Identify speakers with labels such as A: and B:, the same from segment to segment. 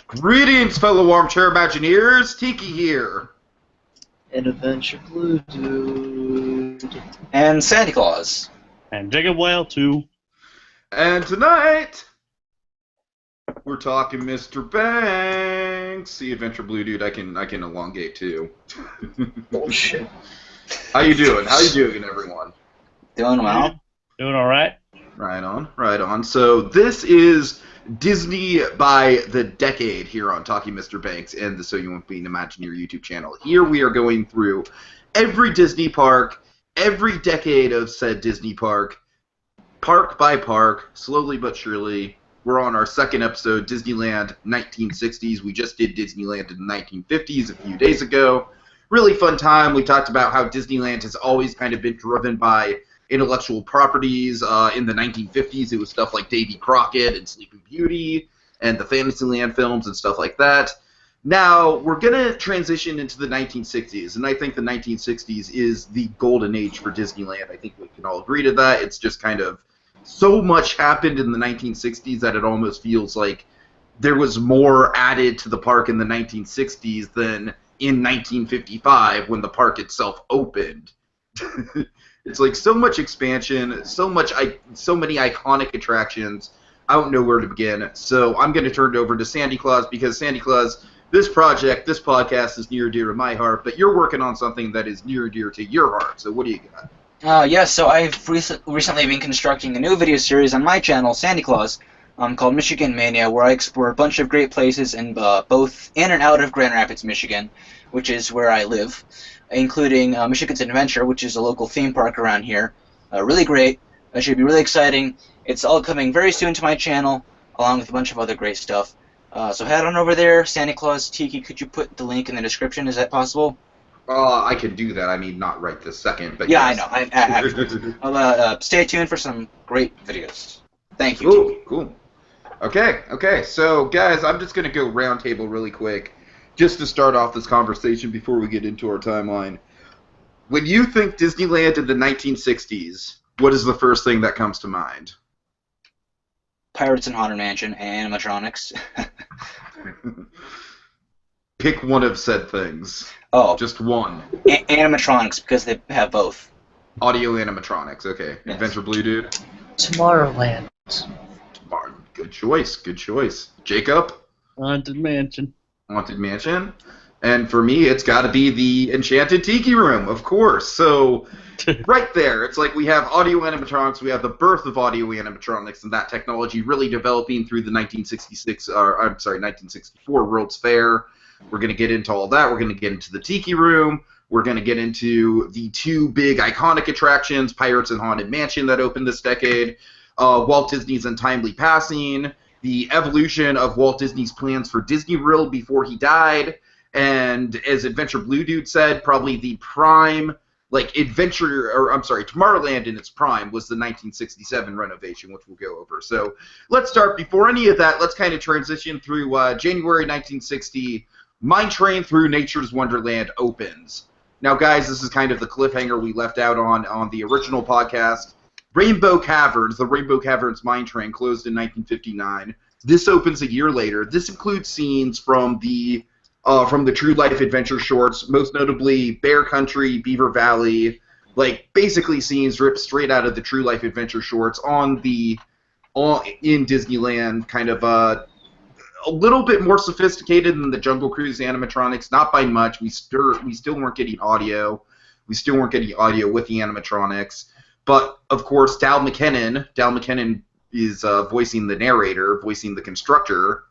A: Greetings, fellow armchair Imagineers. Tiki here.
B: And AdvBlueDude.
C: And Santa Claus.
D: And Jacob Wile, too.
A: And tonight, we're talking Mr. Banks. See, AdvBlueDude, I can elongate too.
B: Bullshit.
A: How you doing? How you doing, everyone?
C: Doing well.
D: Doing all right.
A: Right on, right on. So this is Disney by the Decade here on Talking Mr. Banks and the So You Won't Be an Imagineer YouTube channel. Here we are going through every Disney park, every decade of said Disney park by park, slowly but surely. We're on our second episode, Disneyland 1960s. We just did Disneyland in the 1950s a few days ago. Really fun time. We talked about how Disneyland has always kind of been driven by intellectual properties. In the 1950s, it was stuff like Davy Crockett and Sleeping Beauty and the Fantasyland films and stuff like that. Now, we're going to transition into the 1960s, and I think the 1960s is the golden age for Disneyland. I think we can all agree to that. It's just kind of so much happened in the 1960s that it almost feels like there was more added to the park in the 1960s than in 1955 when the park itself opened. It's like so much expansion, so many iconic attractions. I don't know where to begin, so I'm going to turn it over to Santa Claus because Santa Claus, this podcast is near and dear to my heart, but you're working on something that is near and dear to your heart. So what do you got?
C: So I've recently been constructing a new video series on my channel, Santa Claus, called Michigan Mania, where I explore a bunch of great places in both in and out of Grand Rapids, Michigan, which is where I live, including Michigan's Adventure, which is a local theme park around here. Really great. It should be really exciting. It's all coming very soon to my channel, along with a bunch of other great stuff. So head on over there. Santa Claus, Tiki, could you put the link in the description? Is that possible?
A: I can do that. I mean, not right this second, but
C: yeah,
A: yes.
C: I know. I'll stay tuned for some great videos. Thank you, Tiki.
A: Cool. Okay. So, guys, I'm just going to go round table really quick, just to start off this conversation before we get into our timeline. When you think Disneyland in the 1960s, what is the first thing that comes to mind?
C: Pirates and Haunted Mansion, animatronics.
A: Pick one of said things.
C: Oh.
A: Just one.
C: Animatronics, because they have both.
A: Audio-Animatronics, okay.
C: Yes.
A: AdvBlueDude?
B: Tomorrowland.
A: Good choice. Jacob?
D: Haunted Mansion.
A: Haunted Mansion. And for me, it's got to be the Enchanted Tiki Room, of course. So, right there, it's like we have audio-animatronics, we have the birth of audio-animatronics and that technology really developing through the 1964 World's Fair. We're going to get into all that. We're going to get into the Tiki Room. We're going to get into the two big iconic attractions, Pirates and Haunted Mansion, that opened this decade, Walt Disney's untimely passing, the evolution of Walt Disney's plans for Disney World before he died, and as AdvBlueDude said, probably the prime, Tomorrowland in its prime was the 1967 renovation, which we'll go over. So let's start, before any of that, let's kind of transition through January 1960, Mine Train Through Nature's Wonderland opens. Now, guys, this is kind of the cliffhanger we left out on the original podcast. Rainbow Caverns, the Rainbow Caverns Mine Train, closed in 1959. This opens a year later. This includes scenes from the True Life Adventure shorts, most notably Bear Country, Beaver Valley, basically scenes ripped straight out of the True Life Adventure shorts in Disneyland, kind of a little bit more sophisticated than the Jungle Cruise animatronics, not by much. We still weren't getting audio. We still weren't getting audio with the animatronics. But, of course, Dal McKinnon is voicing the narrator, voicing the conductor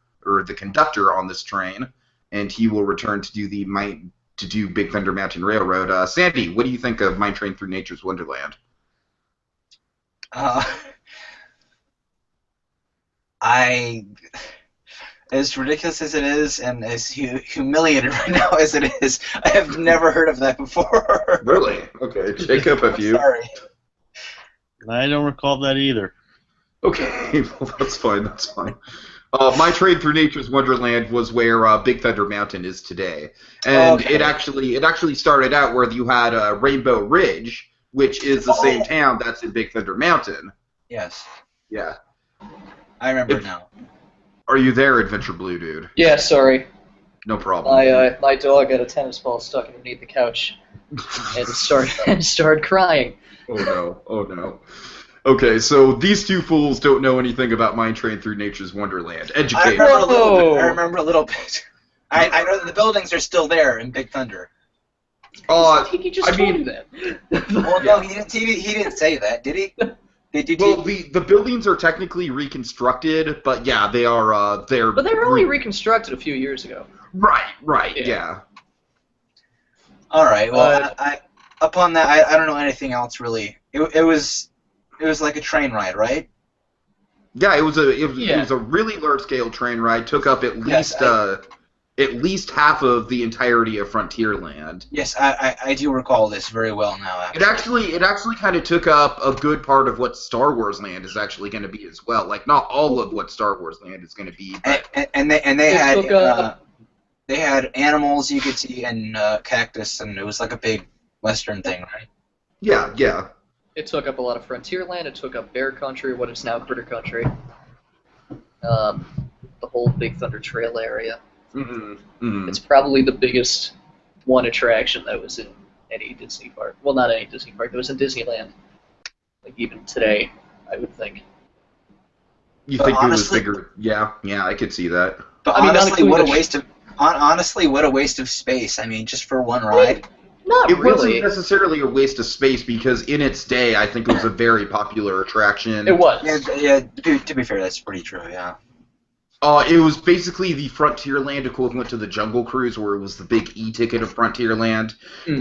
A: on this train, and he will return to do Big Thunder Mountain Railroad. Sandy, what do you think of Mine Train Through Nature's Wonderland?
C: As ridiculous as it is, and as humiliated right now as it is, I have never heard of that before.
A: Really? Okay. Jacob, have you?
C: Sorry.
D: I don't recall that either.
A: Okay, well, that's fine. Mine Train Through Nature's Wonderland was where Big Thunder Mountain is today, and it actually started out where you had Rainbow Ridge, which is the same town that's in Big Thunder Mountain.
C: Yes.
A: Yeah.
C: I remember now.
A: Are you there, AdvBlueDude?
B: Yeah, sorry.
A: No problem.
B: My dog had a tennis ball stuck underneath the couch, and started crying.
A: Oh no! Oh no! Okay, so these two fools don't know anything about Mine Train Through Nature's Wonderland.
C: I
A: Educate.
C: remember a little bit.
B: Whoa.
C: I remember a little bit. I know that the buildings are still there in Big Thunder.
B: Tiki just told you that.
C: Well, no, he didn't say that, did he?
A: Well, the buildings are technically reconstructed, but yeah, they are. They're.
B: But they were only reconstructed a few years ago.
A: Right.
B: Yeah.
A: Yeah.
C: All right. Well, upon that, I don't know anything else really. It was like a train ride, right?
A: Yeah, it was a really large scale train ride. Took up at least half of the entirety of Frontierland.
C: Yes, I do recall this very well now. Actually.
A: It actually kind of took up a good part of what Star Wars Land is actually going to be as well. Like not all of what Star Wars Land is going to be. But
C: And they had animals you could see and cactus, and it was like a big Western thing, right?
A: Yeah.
B: It took up a lot of Frontierland. It took up Bear Country, what is now Critter Country. The whole Big Thunder Trail area.
A: Mm-hmm.
B: It's probably the biggest one attraction that was in any Disney park. Well, not any Disney park. That was in Disneyland. Like even today, I would think.
A: You think it was bigger? Yeah, I could see that.
C: But honestly, what a waste of what a waste of space. I mean, just for one ride.
B: Not
A: it
B: really.
A: wasn't necessarily a waste of space because in its day, I think it was a very popular attraction.
B: It was.
C: Yeah. To be fair, that's pretty true. Yeah.
A: It was basically the Frontierland equivalent to the Jungle Cruise, where it was the big e-ticket of Frontierland,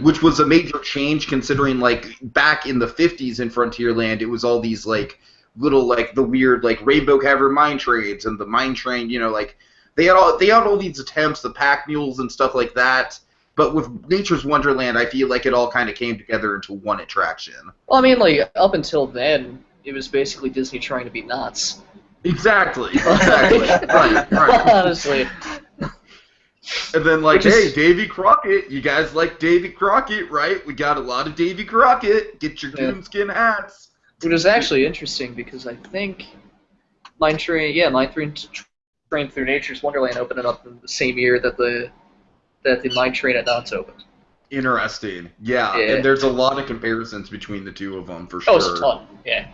A: which was a major change considering, like, back in the 50s in Frontierland, it was all these, like, little, like, the weird, like, Rainbow Cavern mine trades and the mine train, you know, like, they had all these attempts, the pack mules and stuff like that, but with Nature's Wonderland, I feel like it all kind of came together into one attraction.
B: Well, I mean, like, up until then, it was basically Disney trying to be nuts.
A: Exactly. right.
B: Honestly.
A: And then, like, hey, Davy Crockett, you guys like Davy Crockett, right? We got a lot of Davy Crockett. Get your coonskin hats.
B: It was actually interesting because I think Mine Train Through Nature's Wonderland opened it up in the same year that the Mine Train at Knott's opened.
A: Interesting. Yeah, and there's a lot of comparisons between the two of them, for sure.
B: Oh, it's a ton. Yeah.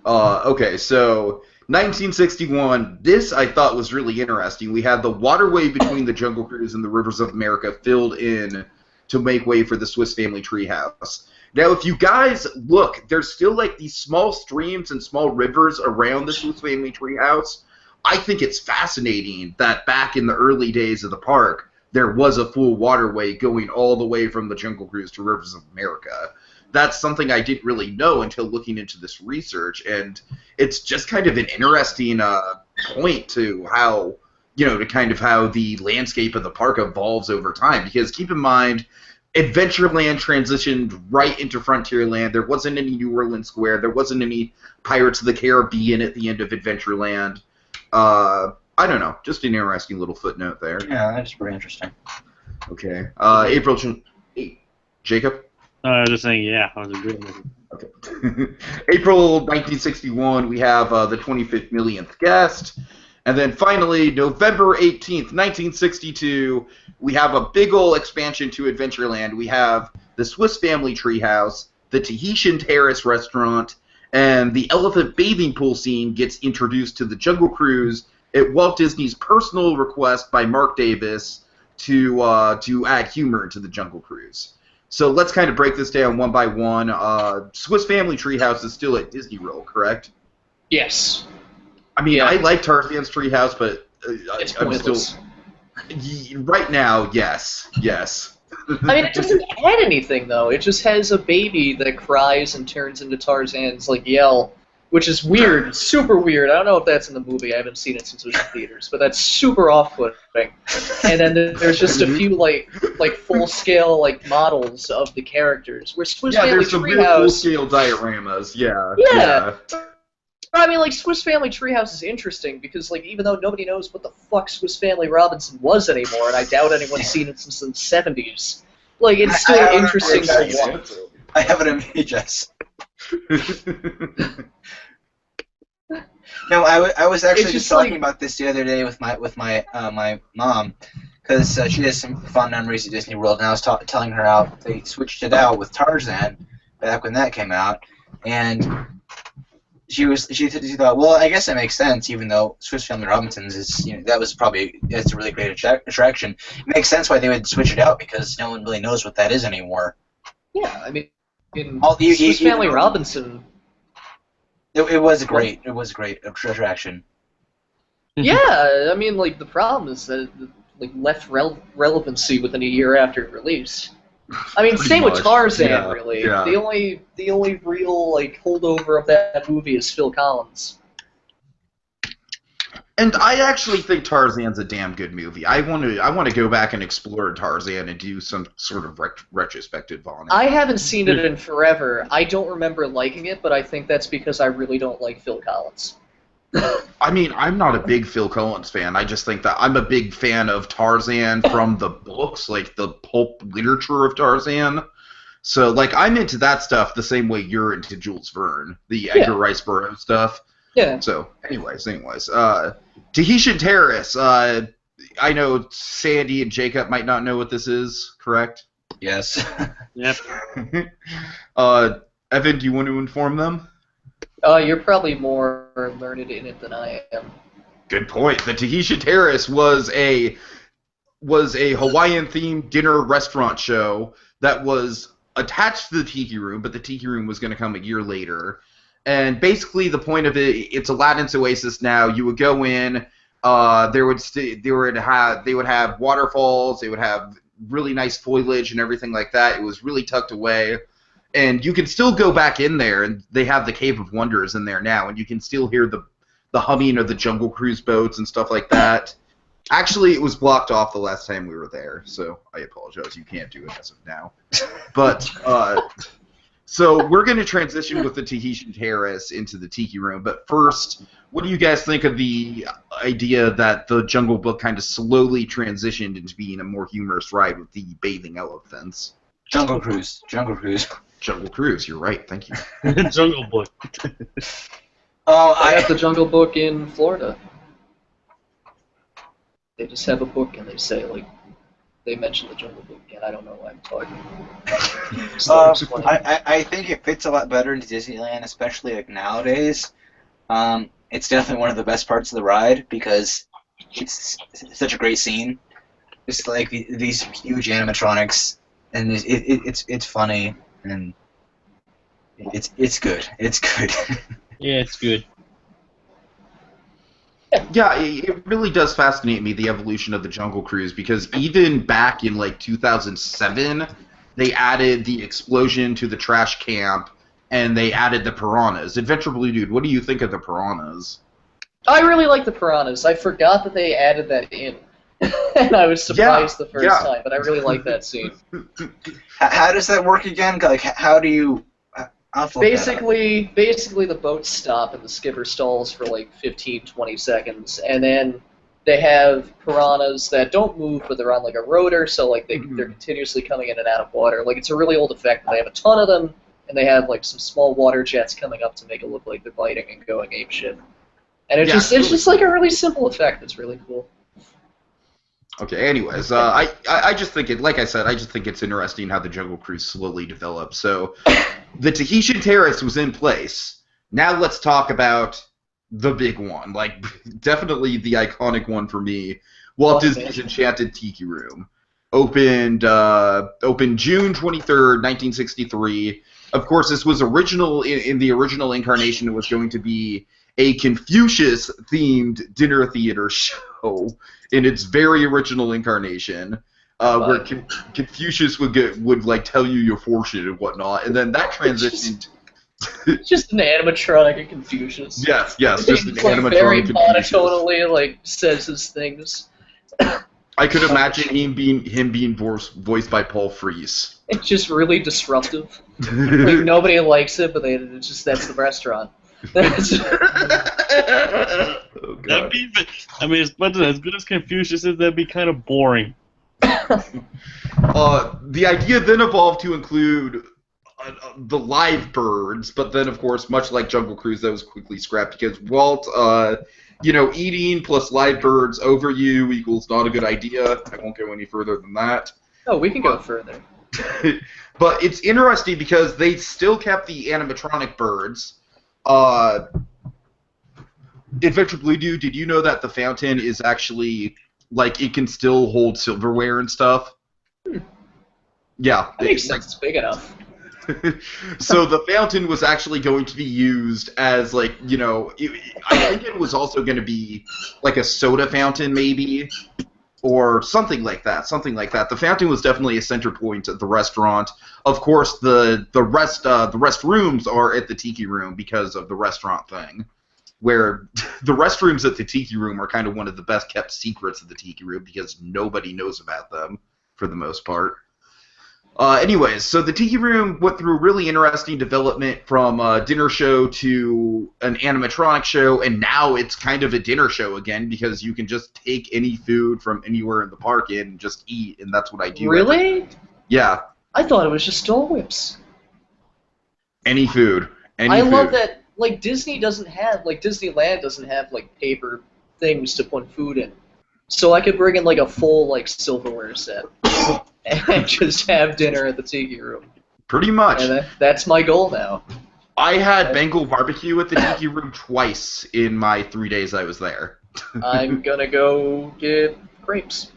A: Okay, so 1961, this I thought was really interesting. We had the waterway between the Jungle Cruise and the Rivers of America filled in to make way for the Swiss Family Treehouse. Now, if you guys look, there's still like these small streams and small rivers around the Swiss Family Treehouse. I think it's fascinating that back in the early days of the park, there was a full waterway going all the way from the Jungle Cruise to Rivers of America. That's something I didn't really know until looking into this research, and it's just kind of an interesting point to how, to kind of how the landscape of the park evolves over time. Because keep in mind, Adventureland transitioned right into Frontierland. There wasn't any New Orleans Square. There wasn't any Pirates of the Caribbean at the end of Adventureland. I don't know. Just an interesting little footnote there.
C: Yeah, that's pretty interesting.
A: Okay. Jacob?
D: I was just saying, yeah, I was agreeing with you.
A: Okay. April 1961, we have the 25th millionth guest. And then finally, November 18th, 1962, we have a big ol' expansion to Adventureland. We have the Swiss Family Treehouse, the Tahitian Terrace Restaurant, and the elephant bathing pool scene gets introduced to the Jungle Cruise at Walt Disney's personal request by Mark Davis to add humor to the Jungle Cruise. So let's kind of break this down one by one. Swiss Family Treehouse is still at Disney World, correct?
B: Yes.
A: I mean, I like Tarzan's Treehouse, but
B: It's
A: I'm
B: pointless.
A: still... Right now, yes.
B: I mean, it doesn't add anything, though. It just has a baby that cries and turns into Tarzan's, yell, which is weird, super weird. I don't know if that's in the movie. I haven't seen it since it was in theaters, but that's super off-putting. And then there's just a few, full-scale, models of the characters. Where Swiss Family
A: there's some real
B: Treehouse...
A: full-scale dioramas,
B: Yeah. I mean, Swiss Family Treehouse is interesting because, even though nobody knows what the fuck Swiss Family Robinson was anymore, and I doubt anyone's seen it since the 70s, it's still interesting to watch.
C: I have it in VHS. No, I was actually
B: It's
C: just
B: just
C: talking
B: like-
C: about this the other day with my mom, because she has some fond memories of Disney World, and I was telling her how they switched it out with Tarzan back when that came out, and she thought, well, I guess it makes sense, even though Swiss Family Robinsons is, that's a really great attraction. It makes sense why they would switch it out, because no one really knows what that is anymore.
B: Yeah, I mean, in
C: You-
B: Swiss
C: you
B: Family
C: know-
B: Robinson.
C: It was a great attraction.
B: Yeah, I mean, like the problem is that it, like left relevancy within a year after it released. I mean,
A: Pretty
B: same
A: much.
B: with Tarzan,
A: Yeah,
B: really.
A: yeah.
B: The only real like holdover of that movie is Phil Collins.
A: And I actually think Tarzan's a damn good movie. I want to go back and explore Tarzan and do some sort of retrospective on it.
B: I haven't seen it in forever. I don't remember liking it, but I think that's because I really don't like Phil Collins.
A: I mean, I'm not a big Phil Collins fan. I just think that I'm a big fan of Tarzan from the books, like the pulp literature of Tarzan. So, like, I'm into that stuff the same way you're into Jules Verne, the Edgar Rice Burroughs stuff.
B: Yeah.
A: So, anyways, Tahitian Terrace. I know Sandy and Jacob might not know what this is, correct?
C: Yes.
D: Yep.
A: Evan, do you want to inform them?
B: You're probably more learned in it than I am.
A: Good point. The Tahitian Terrace was a Hawaiian-themed dinner restaurant show that was attached to the Tiki Room, but the Tiki Room was going to come a year later. And basically, the point of it, it's Aladdin's Oasis now. You would go in, they would have waterfalls, they would have really nice foliage and everything like that. It was really tucked away. And you can still go back in there, and they have the Cave of Wonders in there now, and you can still hear the humming of the Jungle Cruise boats and stuff like that. Actually, it was blocked off the last time we were there, so I apologize. You can't do it as of now. But, so we're going to transition with the Tahitian Terrace into the Tiki Room, but first, what do you guys think of the idea that the Jungle Book kind of slowly transitioned into being a more humorous ride with the bathing elephants?
C: Jungle Cruise.
A: Jungle Cruise, you're right, thank you.
D: Jungle Book.
B: I got the Jungle Book in Florida. They just have a book and they say, like, they mention the Jungle Book, and I don't know why I'm talking.
C: I think it fits a lot better into Disneyland, especially like nowadays. It's definitely one of the best parts of the ride because it's such a great scene. Just like these huge animatronics, and it's funny and it's good. It's good.
D: Yeah, it's good.
A: Yeah, it really does fascinate me, the evolution of the Jungle Cruise, because even back in, like, 2007, they added the explosion to the trash camp, and they added the piranhas. AdvBlueDude, what do you think of the piranhas?
B: I really like the piranhas. I forgot that they added that in. And I was surprised the first time, but I really like that scene.
C: How does that work again? Like, how do you...
B: Basically, the boats stop and the skipper stalls for like 15-20 seconds, and then they have piranhas that don't move, but they're on like a rotor, so like they're continuously coming in and out of water. Like, it's a really old effect. They have a ton of them, and they have like some small water jets coming up to make it look like they're biting and going apeshit. And it's just like a really simple effect. It's really cool.
A: Okay, anyways, I just think like I said, I just think it's interesting how the Jungle Cruise slowly developed. So, the Tahitian Terrace was in place. Now let's talk about the big one, like, definitely the iconic one for me, Walt Disney's Enchanted Tiki Room. Opened June 23rd, 1963. Of course, this was in the original incarnation, it was going to be a Confucius-themed dinner theater show in its very original incarnation, where Confucius would like tell you your fortune and whatnot, and then that transitioned.
B: Just an animatronic of Confucius.
A: Yes, just an
B: like
A: animatronic
B: very
A: Confucius.
B: monotonally like says his things.
A: I could imagine him being voiced by Paul Frees.
B: It's just really disruptive. Like nobody likes it, but that's the restaurant.
A: Oh, God.
D: I mean, as good as Confucius is, that'd be kind of boring.
A: The idea then evolved to include the live birds, but then of course, much like Jungle Cruise, that was quickly scrapped because Walt, eating plus live birds over you equals not a good idea. I won't go any further than that.
B: Oh, we can go further.
A: But it's interesting because they still kept the animatronic birds. AdvBlueDude, did you know that the fountain is actually, like, it can still hold silverware and stuff? Yeah.
B: That makes sense. It's big enough.
A: So the fountain was actually going to be used as, like, I think it was also going to be like a soda fountain, maybe, or something like that. The fountain was definitely a center point at the restaurant. Of course, the restrooms are at the Tiki Room because of the restaurant thing, where the restrooms at the Tiki Room are kind of one of the best kept secrets of the Tiki Room because nobody knows about them for the most part. Anyways, so the Tiki Room went through really interesting development from a dinner show to an animatronic show, and now it's kind of a dinner show again because you can just take any food from anywhere in the park and just eat, and that's what I do.
B: Really?
A: Yeah.
B: I thought it was just Dole Whips.
A: Any food.
B: I love that, like, Disneyland doesn't have, like, paper things to put food in. So I could bring in, like, a full, like, silverware set. And just have dinner at the Tiki Room.
A: Pretty much.
B: And that's my goal now.
A: I had Bengal barbecue at the Tiki Room twice in my 3 days I was there.
B: I'm gonna go get grapes.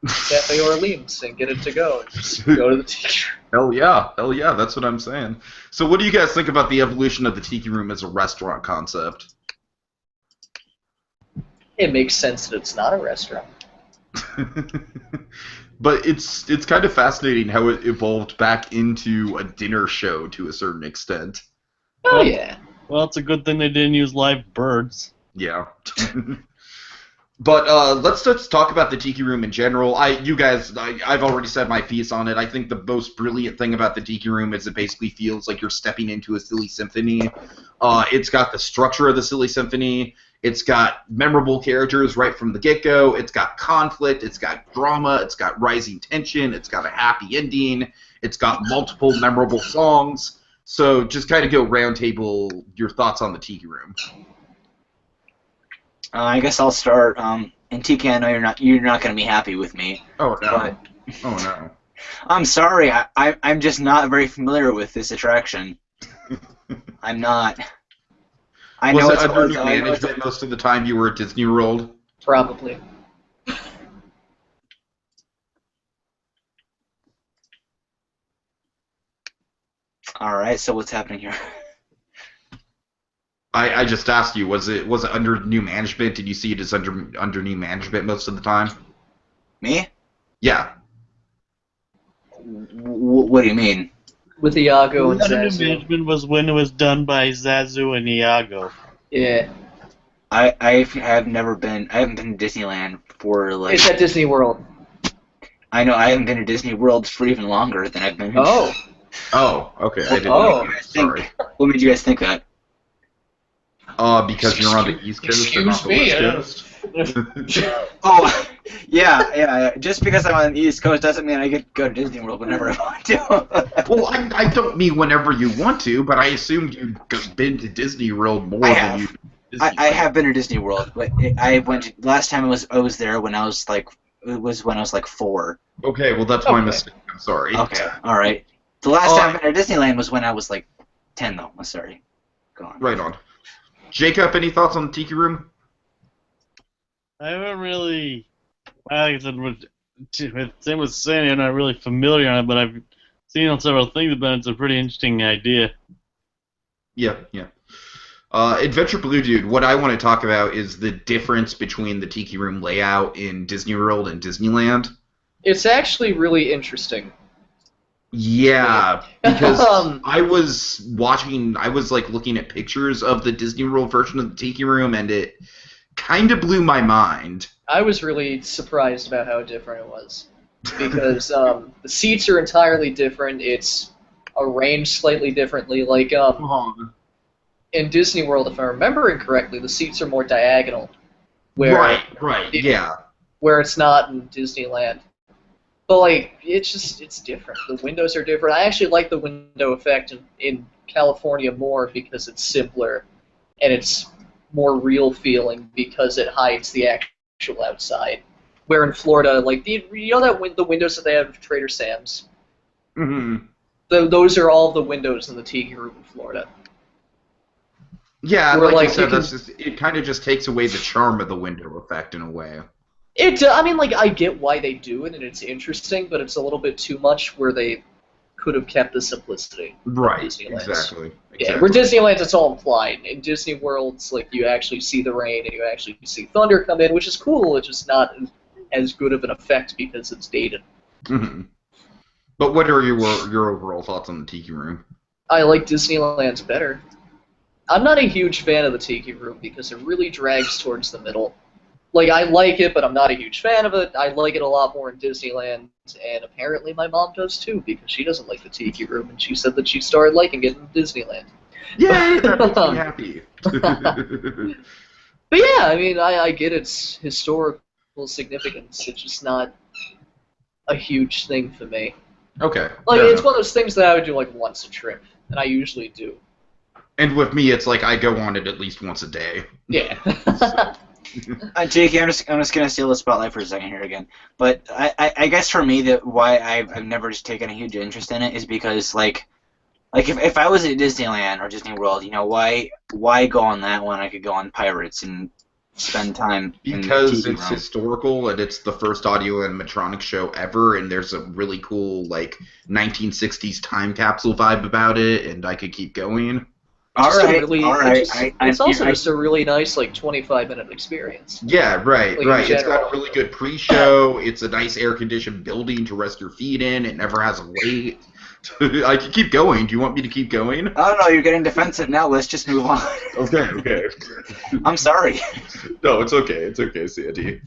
B: Cafe Orleans and get it to go. Just go to the Tiki Room.
A: Hell yeah, that's what I'm saying. So what do you guys think about the evolution of the Tiki Room as a restaurant concept?
B: It makes sense that it's not a restaurant.
A: But it's kind of fascinating how it evolved back into a dinner show to a certain extent.
B: Oh, yeah.
D: Well, it's a good thing they didn't use live birds.
A: Yeah. But let's just talk about the Tiki Room in general. I've already said my piece on it. I think the most brilliant thing about the Tiki Room is it basically feels like you're stepping into a silly symphony. It's got the structure of the silly symphony. It's got memorable characters right from the get-go. It's got conflict. It's got drama. It's got rising tension. It's got a happy ending. It's got multiple memorable songs. So just kind of go round table your thoughts on the Tiki Room.
C: I guess I'll start. And Tiki, I know you're not going to be happy with me.
A: Oh no!
C: But
A: Oh no!
C: I'm sorry. I'm just not very familiar with this attraction. I'm not. I know
A: Was
C: it's
A: it under new management most of the time you were at Disney World?
B: Probably.
C: All right. So what's happening here?
A: I just asked you, was it under new management? Did you see it as under new management most of the time?
C: Me?
A: Yeah.
C: What do you mean?
B: With Iago and
D: Under new
B: Zazu.
D: management was when it was done by Zazu and Iago.
B: Yeah.
C: I haven't been to Disneyland for like.
B: It's at Disney World.
C: I know I haven't been to Disney World for even longer than I've been.
B: Oh.
A: Oh, okay. I didn't
B: Oh.
A: know. Sorry.
C: What made you guys think that?
A: Because you're on the East Coast and not the West Coast.
C: Oh, yeah. Just because I'm on the East Coast doesn't mean I get to go to Disney World whenever I want to.
A: Well, I don't mean whenever you want to, but I assumed you'd been to Disney World more than you.
C: I have been to Disney World, but I went last time I was there when I was like 4.
A: Okay, well that's my mistake. I'm sorry.
C: Okay, all right. The last time I've been to Disneyland was when I was like 10, though. I'm sorry. Go on.
A: Right on. Jacob, any thoughts on the Tiki Room?
D: I haven't really, like I said, same with Sandy, I'm not really familiar on it, but I've seen on several things about it. It's a pretty interesting idea.
A: Yeah. AdvBlueDude, what I want to talk about is the difference between the Tiki Room layout in Disney World and Disneyland.
B: It's actually really interesting.
A: Yeah, because I was looking at pictures of the Disney World version of the Tiki Room, and it kind of blew my mind.
B: I was really surprised about how different it was. Because the seats are entirely different. It's arranged slightly differently. Like, in Disney World, if I'm remembering correctly, the seats are more diagonal.
A: Right, yeah.
B: Where it's not in Disneyland. But like, it's different. The windows are different. I actually like the window effect in California more because it's simpler, and it's more real feeling because it hides the actual outside. Where in Florida, like you know that the windows that they have at Trader Sam's.
A: Mm-hmm.
B: Those are all the windows in the Tiki room in Florida.
A: Yeah,
B: Where,
A: like you
B: like,
A: said,
B: you
A: that's it kind of just takes away the charm of the window effect in a way.
B: I mean, like, I get why they do it, and it's interesting, but it's a little bit too much where they could have kept the simplicity.
A: Right,
B: Disneyland's.
A: exactly.
B: Yeah, where Disneyland's, it's all implied. In Disney World's, like, you actually see the rain, and you actually see thunder come in, which is cool, it's just not as good of an effect because it's dated.
A: Mm-hmm. But what are your overall thoughts on the Tiki room?
B: I like Disneyland's better. I'm not a huge fan of the Tiki room because it really drags towards the middle. Like, I like it, but I'm not a huge fan of it. I like it a lot more in Disneyland, and apparently my mom does too, because she doesn't like the Tiki room, and she said that she started liking it in Disneyland.
A: Yay, that makes me happy.
B: But yeah, I mean, I get its historical significance. It's just not a huge thing for me.
A: Okay.
B: Like, it's one of those things that I would do, like, once a trip, and I usually do.
A: And with me, it's like I go on it at least once a day.
B: Yeah.
C: Jakey, I'm just gonna steal the spotlight for a second here again. But I guess for me, that why I've never just taken a huge interest in it is because like if I was at Disneyland or Disney World, you know, why go on that one? I could go on Pirates and spend time
A: because
C: in
A: it's historical and it's the first audio-animatronics show ever, and there's a really cool like 1960s time capsule vibe about it, and I could keep going.
C: All right.
B: It's also just a really nice, like, 25-minute experience.
A: Yeah, right,
B: like,
A: right. It's got a really good pre-show. It's a nice air-conditioned building to rest your feet in. It never has a wait. I can keep going. Do you want me to keep going?
C: Oh, no, you're getting defensive now. Let's just move on.
A: Okay.
C: I'm sorry.
A: No, it's okay. It's okay, Sandy.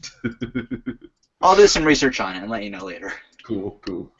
C: I'll do some research on it and let you know later.
A: Cool.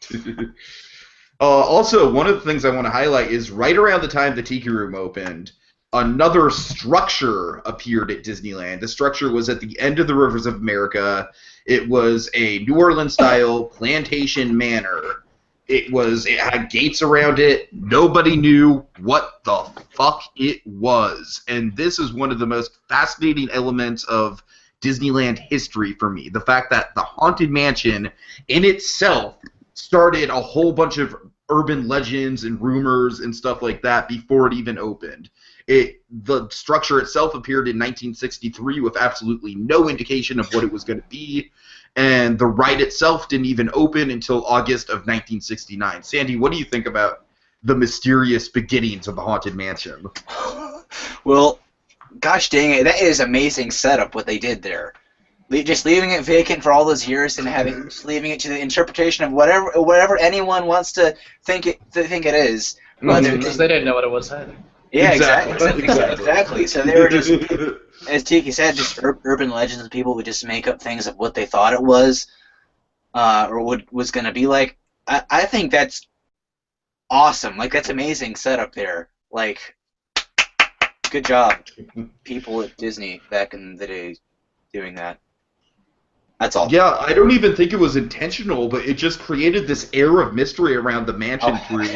A: Also, one of the things I want to highlight is right around the time the Tiki Room opened, another structure appeared at Disneyland. The structure was at the end of the Rivers of America. It was a New Orleans-style plantation manor. It had gates around it. Nobody knew what the fuck it was. And this is one of the most fascinating elements of Disneyland history for me. The fact that the Haunted Mansion in itself started a whole bunch of urban legends and rumors and stuff like that before it even opened. The structure itself appeared in 1963 with absolutely no indication of what it was going to be, and the ride itself didn't even open until August of 1969. Sandy, what do you think about the mysterious beginnings of the Haunted Mansion?
C: Well, gosh dang it, that is amazing setup what they did there. Just leaving it vacant for all those years and leaving it to the interpretation of whatever anyone wants to think it is.
B: Because they didn't know what it was either.
C: Yeah, exactly. So they were just, as Tiki said, just urban legends. People would just make up things of what they thought it was, or what was going to be like. I think that's awesome. Like, that's amazing setup there. Like, good job, people at Disney back in the day doing that. That's all.
A: Yeah, I don't even think it was intentional, but it just created this air of mystery around the mansion through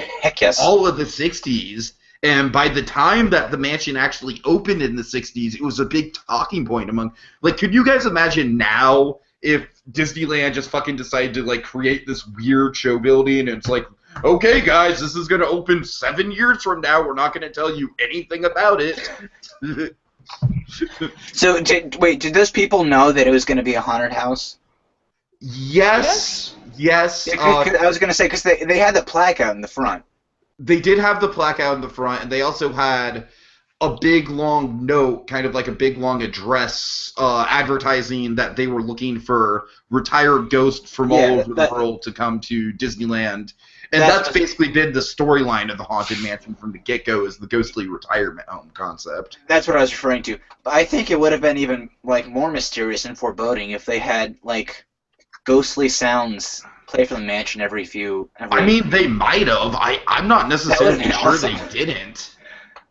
A: all of the 60s. And by the time that the mansion actually opened in the 60s, it was a big talking point among... Like, could you guys imagine now if Disneyland just fucking decided to, like, create this weird show building, and it's like, okay, guys, this is going to open 7 years from now. We're not going to tell you anything about it.
C: So, wait, did those people know that it was going to be a haunted house?
A: Yes.
C: I was going to say, because they had the plaque out in the front.
A: They did have the plaque out in the front, and they also had a big, long note, kind of like a big, long address advertising that they were looking for retired ghosts from all over the world to come to Disneyland. And that's basically been the storyline of the Haunted Mansion from the get-go, is the ghostly retirement home concept.
C: That's what I was referring to. But I think it would have been even like more mysterious and foreboding if they had like ghostly sounds play from the mansion every
A: I mean, they might have. I'm not necessarily sure they didn't.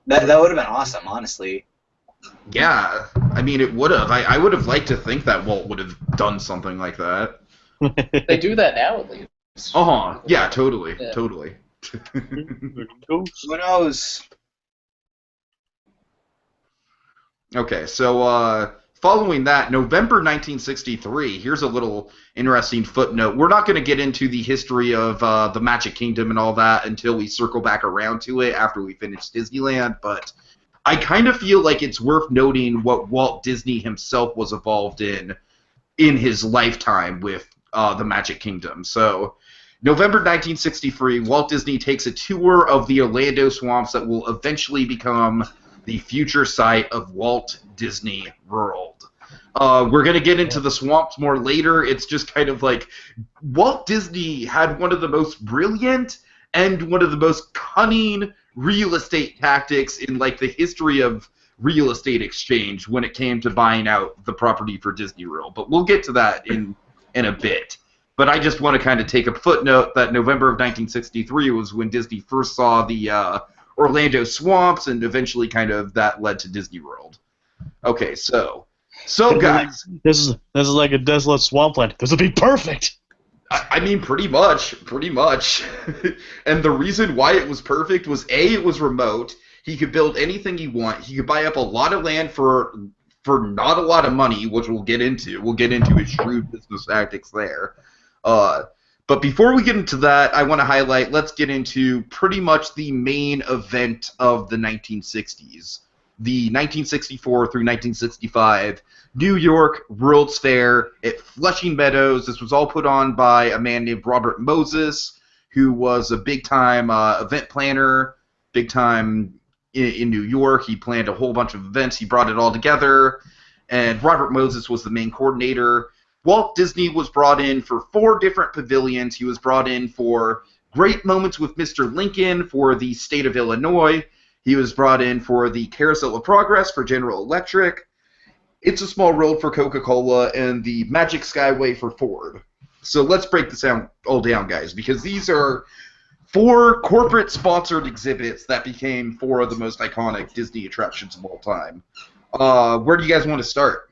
C: That would have been awesome, honestly.
A: Yeah, I mean, it would have. I would have liked to think that Walt would have done something like that.
B: They do that now, at least.
A: Yeah, totally,
B: Yeah.
A: totally.
C: Who knows?
A: Okay, so following that, November 1963, here's a little interesting footnote. We're not going to get into the history of the Magic Kingdom and all that until we circle back around to it after we finish Disneyland, but I kind of feel like it's worth noting what Walt Disney himself was involved in his lifetime with the Magic Kingdom. So, November 1963, Walt Disney takes a tour of the Orlando swamps that will eventually become the future site of Walt Disney World. We're going to get into the swamps more later. It's just kind of like Walt Disney had one of the most brilliant and one of the most cunning real estate tactics in like the history of real estate exchange when it came to buying out the property for Disney World. But we'll get to that in a bit. But I just want to kind of take a footnote that November of 1963 was when Disney first saw the Orlando swamps, and eventually kind of that led to Disney World. Okay, so guys,
D: this is like a desolate swampland. This would be perfect.
A: I mean, pretty much. And the reason why it was perfect was A, it was remote. He could build anything he want. He could buy up a lot of land for not a lot of money, which we'll get into. We'll get into his shrewd business tactics there. But before we get into that, I want to highlight, let's get into pretty much the main event of the 1960s. The 1964 through 1965 New York World's Fair at Flushing Meadows. This was all put on by a man named Robert Moses, who was a big-time event planner, big-time in New York. He planned a whole bunch of events. He brought it all together, and Robert Moses was the main coordinator. Walt Disney was brought in for 4 different pavilions. He was brought in for Great Moments with Mr. Lincoln for the state of Illinois. He was brought in for the Carousel of Progress for General Electric. It's a Small World for Coca-Cola, and the Magic Skyway for Ford. So let's break this all down, guys, because these are 4 corporate-sponsored exhibits that became 4 of the most iconic Disney attractions of all time. Where do you guys want to start?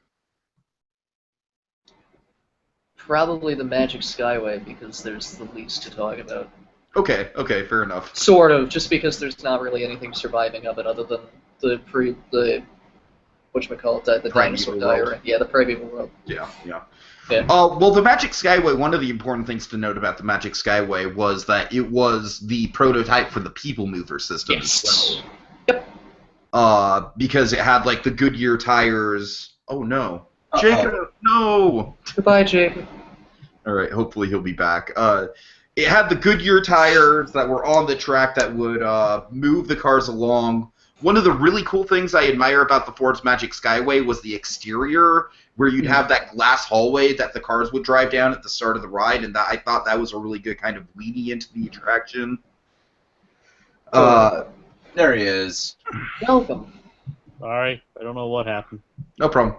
B: Probably the Magic Skyway, because there's the least to talk about.
A: Okay, fair enough.
B: Sort of, just because there's not really anything surviving of it other than the whatchamacallit, the dinosaur diary. Yeah, the Primeval World.
A: Yeah. Well, the Magic Skyway, one of the important things to note about the Magic Skyway was that it was the prototype for the People Mover system as well.
B: Yep.
A: Because it had, like, the Goodyear tires. Oh, no. Jacob, no!
B: Goodbye, Jacob.
A: Alright, hopefully he'll be back. It had the Goodyear tires that were on the track that would move the cars along. One of the really cool things I admire about the Ford's Magic Skyway was the exterior, where you'd have that glass hallway that the cars would drive down at the start of the ride, and I thought that was a really good kind of leading into the attraction.
C: There he is.
B: Welcome.
D: Sorry, I don't know what happened.
A: No problem.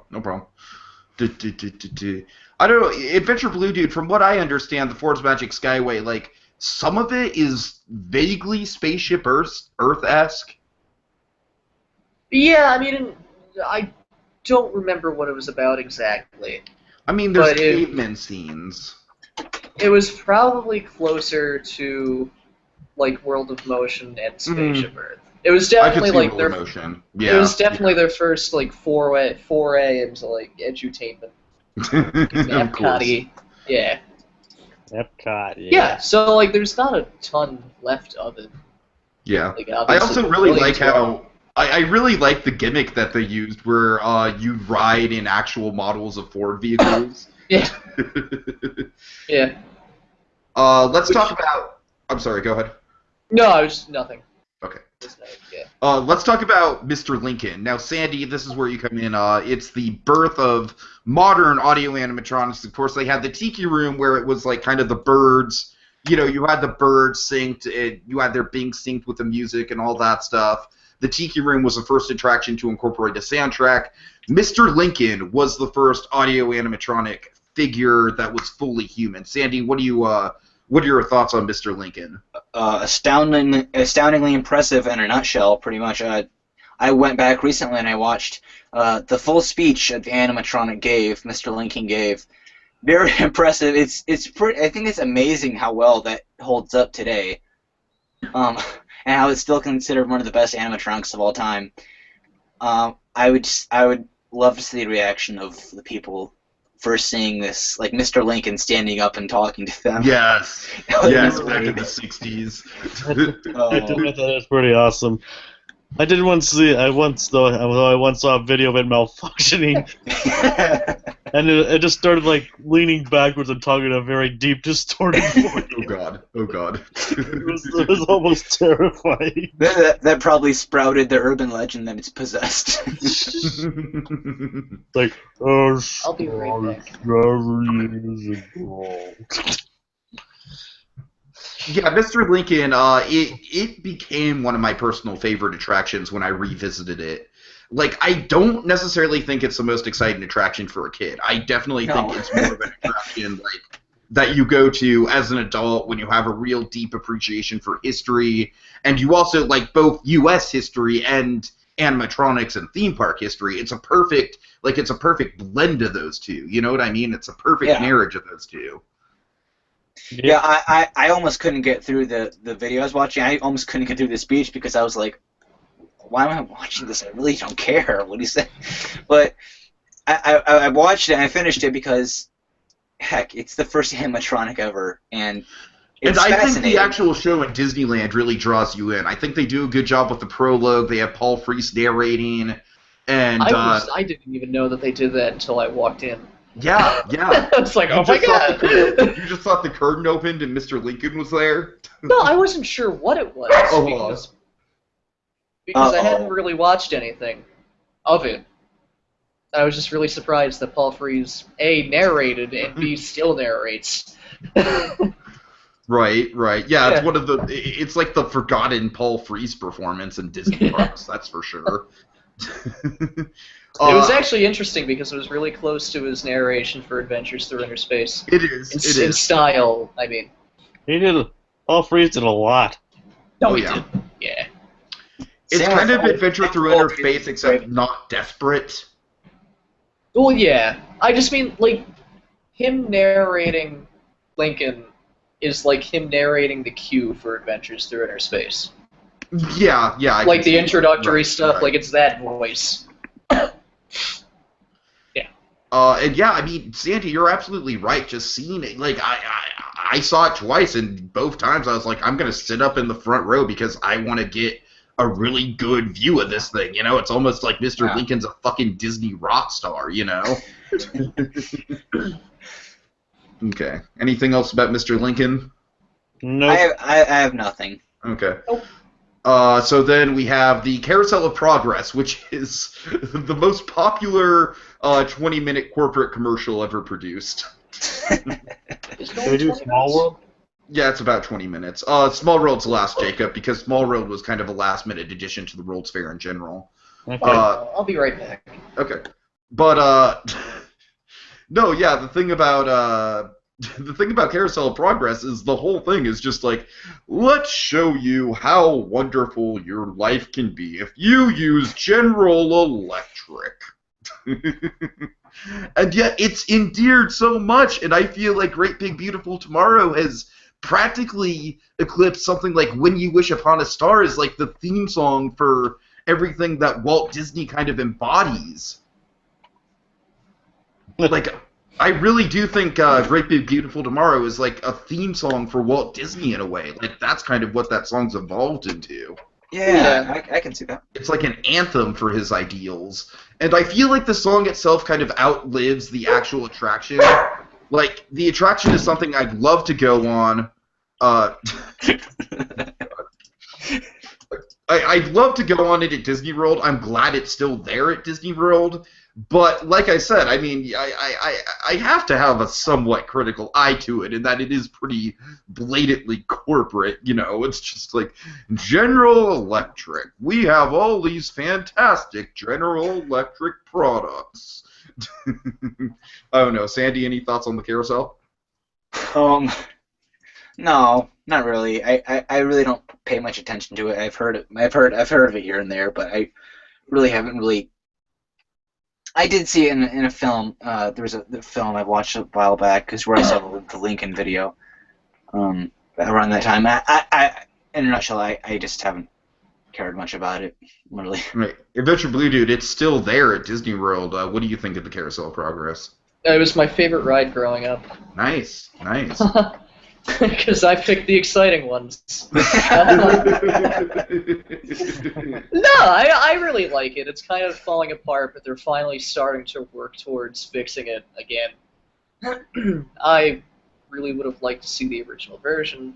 A: I don't know, AdvBlueDude, from what I understand, the Ford's Magic Skyway, like, some of it is vaguely Spaceship Earth-esque.
B: Yeah, I mean, I don't remember what it was about exactly.
A: I mean, there's caveman scenes.
B: It was probably closer to, like, World of Motion and Spaceship Earth. It was definitely like their
A: motion. Yeah,
B: it was definitely their first like foray into like edutainment. Epcot-y. Yeah.
D: Epcot.
B: Yeah. So like, there's not a ton left of it.
A: Yeah.
B: Like,
A: I also really like how I really like the gimmick that they used, where you ride in actual models of Ford vehicles.
B: Yeah. Yeah.
A: Let's talk about. I'm sorry. Go ahead.
B: No, I was nothing.
A: Okay.
B: Yeah.
A: Let's talk about Mr. Lincoln. Now, Sandy, this is where you come in. It's the birth of modern audio-animatronics. Of course, they had the Tiki room where it was like kind of the birds. You know, you had the birds synced. You had their being synced with the music and all that stuff. The Tiki room was the first attraction to incorporate a soundtrack. Mr. Lincoln was the first audio-animatronic figure that was fully human. Sandy, what are your thoughts on Mr. Lincoln?
C: Astoundingly impressive in a nutshell, pretty much. I went back recently and I watched the full speech that the animatronic Mr. Lincoln gave, Very impressive. It's pretty. I think it's amazing how well that holds up today, and how it's still considered one of the best animatronics of all time. I would love to see the reaction of the people first seeing this, like Mr. Lincoln standing up and talking to them.
A: Yes, yes, back in the 60s.
D: I thought that was pretty awesome. I did once see. I once saw a video of it malfunctioning, and it just started like leaning backwards and talking in a very deep, distorted voice.
A: Oh god! Oh god!
D: It was almost terrifying.
C: That probably sprouted the urban legend that it's possessed.
D: Like,
B: I'll be right back.
D: 7 years ago.
A: Yeah, Mr. Lincoln, it became one of my personal favorite attractions when I revisited it. Like, I don't necessarily think it's the most exciting attraction for a kid. I definitely think it's more of an attraction like that you go to as an adult when you have a real deep appreciation for history, and you also like both U.S. history and animatronics and theme park history. It's a perfect blend of those two. You know what I mean? It's a perfect marriage of those two.
C: Yeah, I almost couldn't get through the video I was watching. I almost couldn't get through the speech because I was like, why am I watching this? I really don't care what he said. But I watched it and I finished it because, heck, it's the first animatronic ever, and it's
A: I think the actual show in Disneyland really draws you in. I think they do a good job with the prologue. They have Paul Frees narrating, and
B: I didn't even know that they did that until I walked in.
A: Yeah.
B: It's like, oh my god!
A: You just thought the curtain opened and Mr. Lincoln was there?
B: No, I wasn't sure what it was because I hadn't really watched anything of it. I was just really surprised that Paul Frees A, narrated and B, still narrates.
A: Right. Yeah, it's one of the. It's like the forgotten Paul Frees performance in Disney parks. That's for sure.
B: It was actually interesting because it was really close to his narration for Adventures Through Inner Space.
A: It is.
B: In style, I mean.
D: He did. Paul Frees did a lot.
B: No, he did. Yeah.
A: It's kind of Adventure Through Inner Space, except not desperate.
B: Well, yeah. I just mean, like, him narrating Lincoln is like him narrating the cue for Adventures Through Inner Space.
A: Yeah.
B: Like the introductory stuff, like it's that voice.
A: And yeah, I mean, Sandy, you're absolutely right. Just seeing it, like I saw it twice, and both times I was like, I'm gonna sit up in the front row because I want to get a really good view of this thing. You know, it's almost like Mr. Lincoln's a fucking Disney rock star. You know. Okay. Anything else about Mr. Lincoln?
C: No. I have nothing.
A: Okay. So then we have the Carousel of Progress, which is the most popular 20-minute corporate commercial ever produced.
D: Can we do Small World?
A: Yeah, it's about 20 minutes. Small World's last, Jacob, because Small World was kind of a last-minute addition to the World's Fair in general.
D: Okay.
B: I'll be right back.
A: Okay. But, no, yeah, the thing about Carousel of Progress is the whole thing is just like, let's show you how wonderful your life can be if you use General Electric. And yet it's endeared so much, and I feel like Great Big Beautiful Tomorrow has practically eclipsed something like When You Wish Upon a Star is like the theme song for everything that Walt Disney kind of embodies. Like, I really do think Great Big Beautiful Tomorrow is like a theme song for Walt Disney in a way. Like, that's kind of what that song's evolved into.
C: Yeah, I can see that.
A: It's like an anthem for his ideals. And I feel like the song itself kind of outlives the actual attraction. Like, the attraction is something I'd love to go on. I'd love to go on it at Disney World. I'm glad it's still there at Disney World. But like I said, I mean, I have to have a somewhat critical eye to it, in that it is pretty blatantly corporate. You know, it's just like General Electric. We have all these fantastic General Electric products. I don't know, Sandy. Any thoughts on the carousel?
C: No, not really. I really don't pay much attention to it. I've heard of it here and there, but I really haven't really I did see it in a film. There was the film I watched a while back, because where I saw the Lincoln video around that time. In a nutshell, I just haven't cared much about it, really.
A: Right. AdvBlueDude, it's still there at Disney World. What do you think of the Carousel of Progress?
B: It was my favorite ride growing up.
A: Nice, nice.
B: Because I picked the exciting ones. No, I really like it. It's kind of falling apart, but they're finally starting to work towards fixing it again. I really would have liked to see the original version,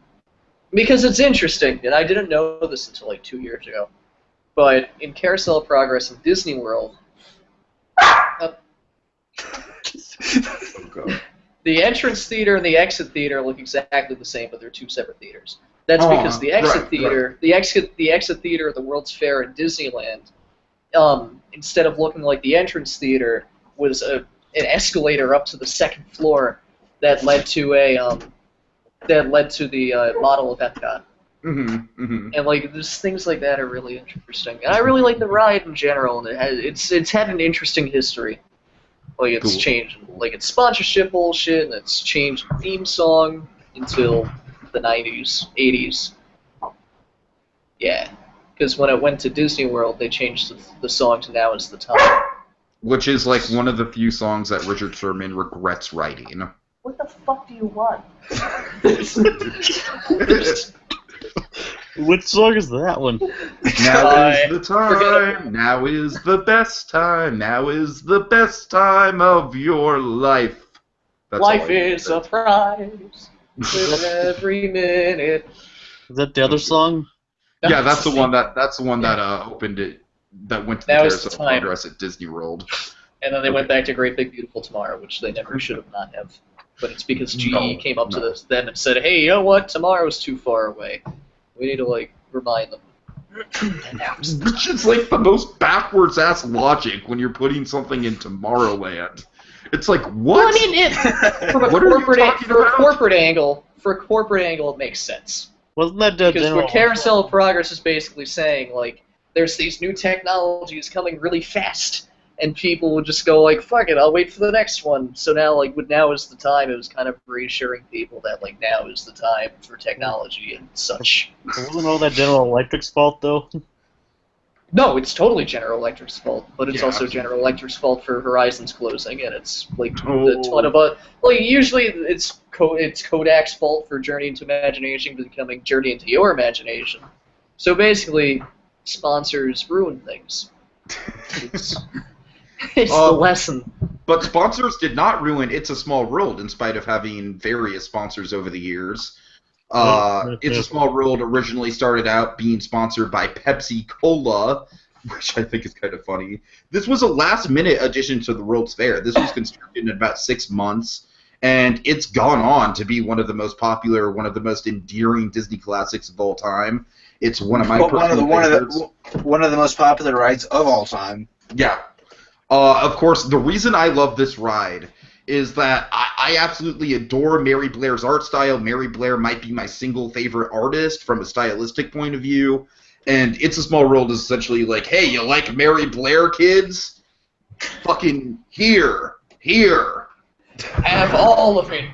B: because it's interesting, and I didn't know this until like 2 years ago. But in Carousel of Progress in Disney World, the entrance theater and the exit theater look exactly the same, but they're two separate theaters. That's because the exit theater, the exit theater at the World's Fair in Disneyland, instead of looking like the entrance theater, was an escalator up to the second floor that led to the model of Epcot. And like, there's things like that are really interesting. And I really like the ride in general, and it's had an interesting history. Like, it's changed, like, it's sponsorship bullshit, and it's changed theme song until the 90s, 80s. Yeah, because when it went to Disney World, they changed the song to Now Is the Time.
A: Which is like one of the few songs that Richard Sherman regrets writing.
B: What the fuck do you want?
D: Which song is that one?
A: Now is the time, now is the best time, now is the best time of your life. That's
B: life is a prize with every minute.
D: Is that the other song?
A: Yeah, that's the one that opened it, that went to the Carousel of Progress at Disney World.
B: And then they went back to Great Big Beautiful Tomorrow, which they never should have not have. But it's because GE came up to them and said, hey, you know what, tomorrow's too far away. We need to, like, remind them.
A: Which is, like, the most backwards-ass logic when you're putting something in Tomorrowland. It's like, what?
B: Well, I mean, from a corporate angle, it makes sense.
D: Wasn't that
B: because what Carousel of Progress is basically saying, like, there's these new technologies coming really fast, and people would just go like, fuck it, I'll wait for the next one. So now, like, with Now Is the Time, it was kind of reassuring people that, like, now is the time for technology and such.
D: Wasn't all that General Electric's fault, though?
B: No, it's totally General Electric's fault, but it's also General Electric's fault for Horizon's closing, and it's, like, a ton of... like, usually it's Kodak's fault for Journey into Imagination becoming Journey into Your Imagination. So basically, sponsors ruin things. It's the lesson.
A: But sponsors did not ruin It's a Small World, in spite of having various sponsors over the years. It's a Small World originally started out being sponsored by Pepsi Cola, which I think is kind of funny. This was a last-minute addition to the World's Fair. This was constructed in about 6 months, and it's gone on to be one of the most popular, one of the most endearing Disney classics of all time. It's one of my personal favorites.
C: One of the most popular rides of all time.
A: Yeah. Of course, the reason I love this ride is that I absolutely adore Mary Blair's art style. Mary Blair might be my single favorite artist from a stylistic point of view. And It's a Small World is essentially like, hey, you like Mary Blair, kids? Fucking here.
B: Have all of it.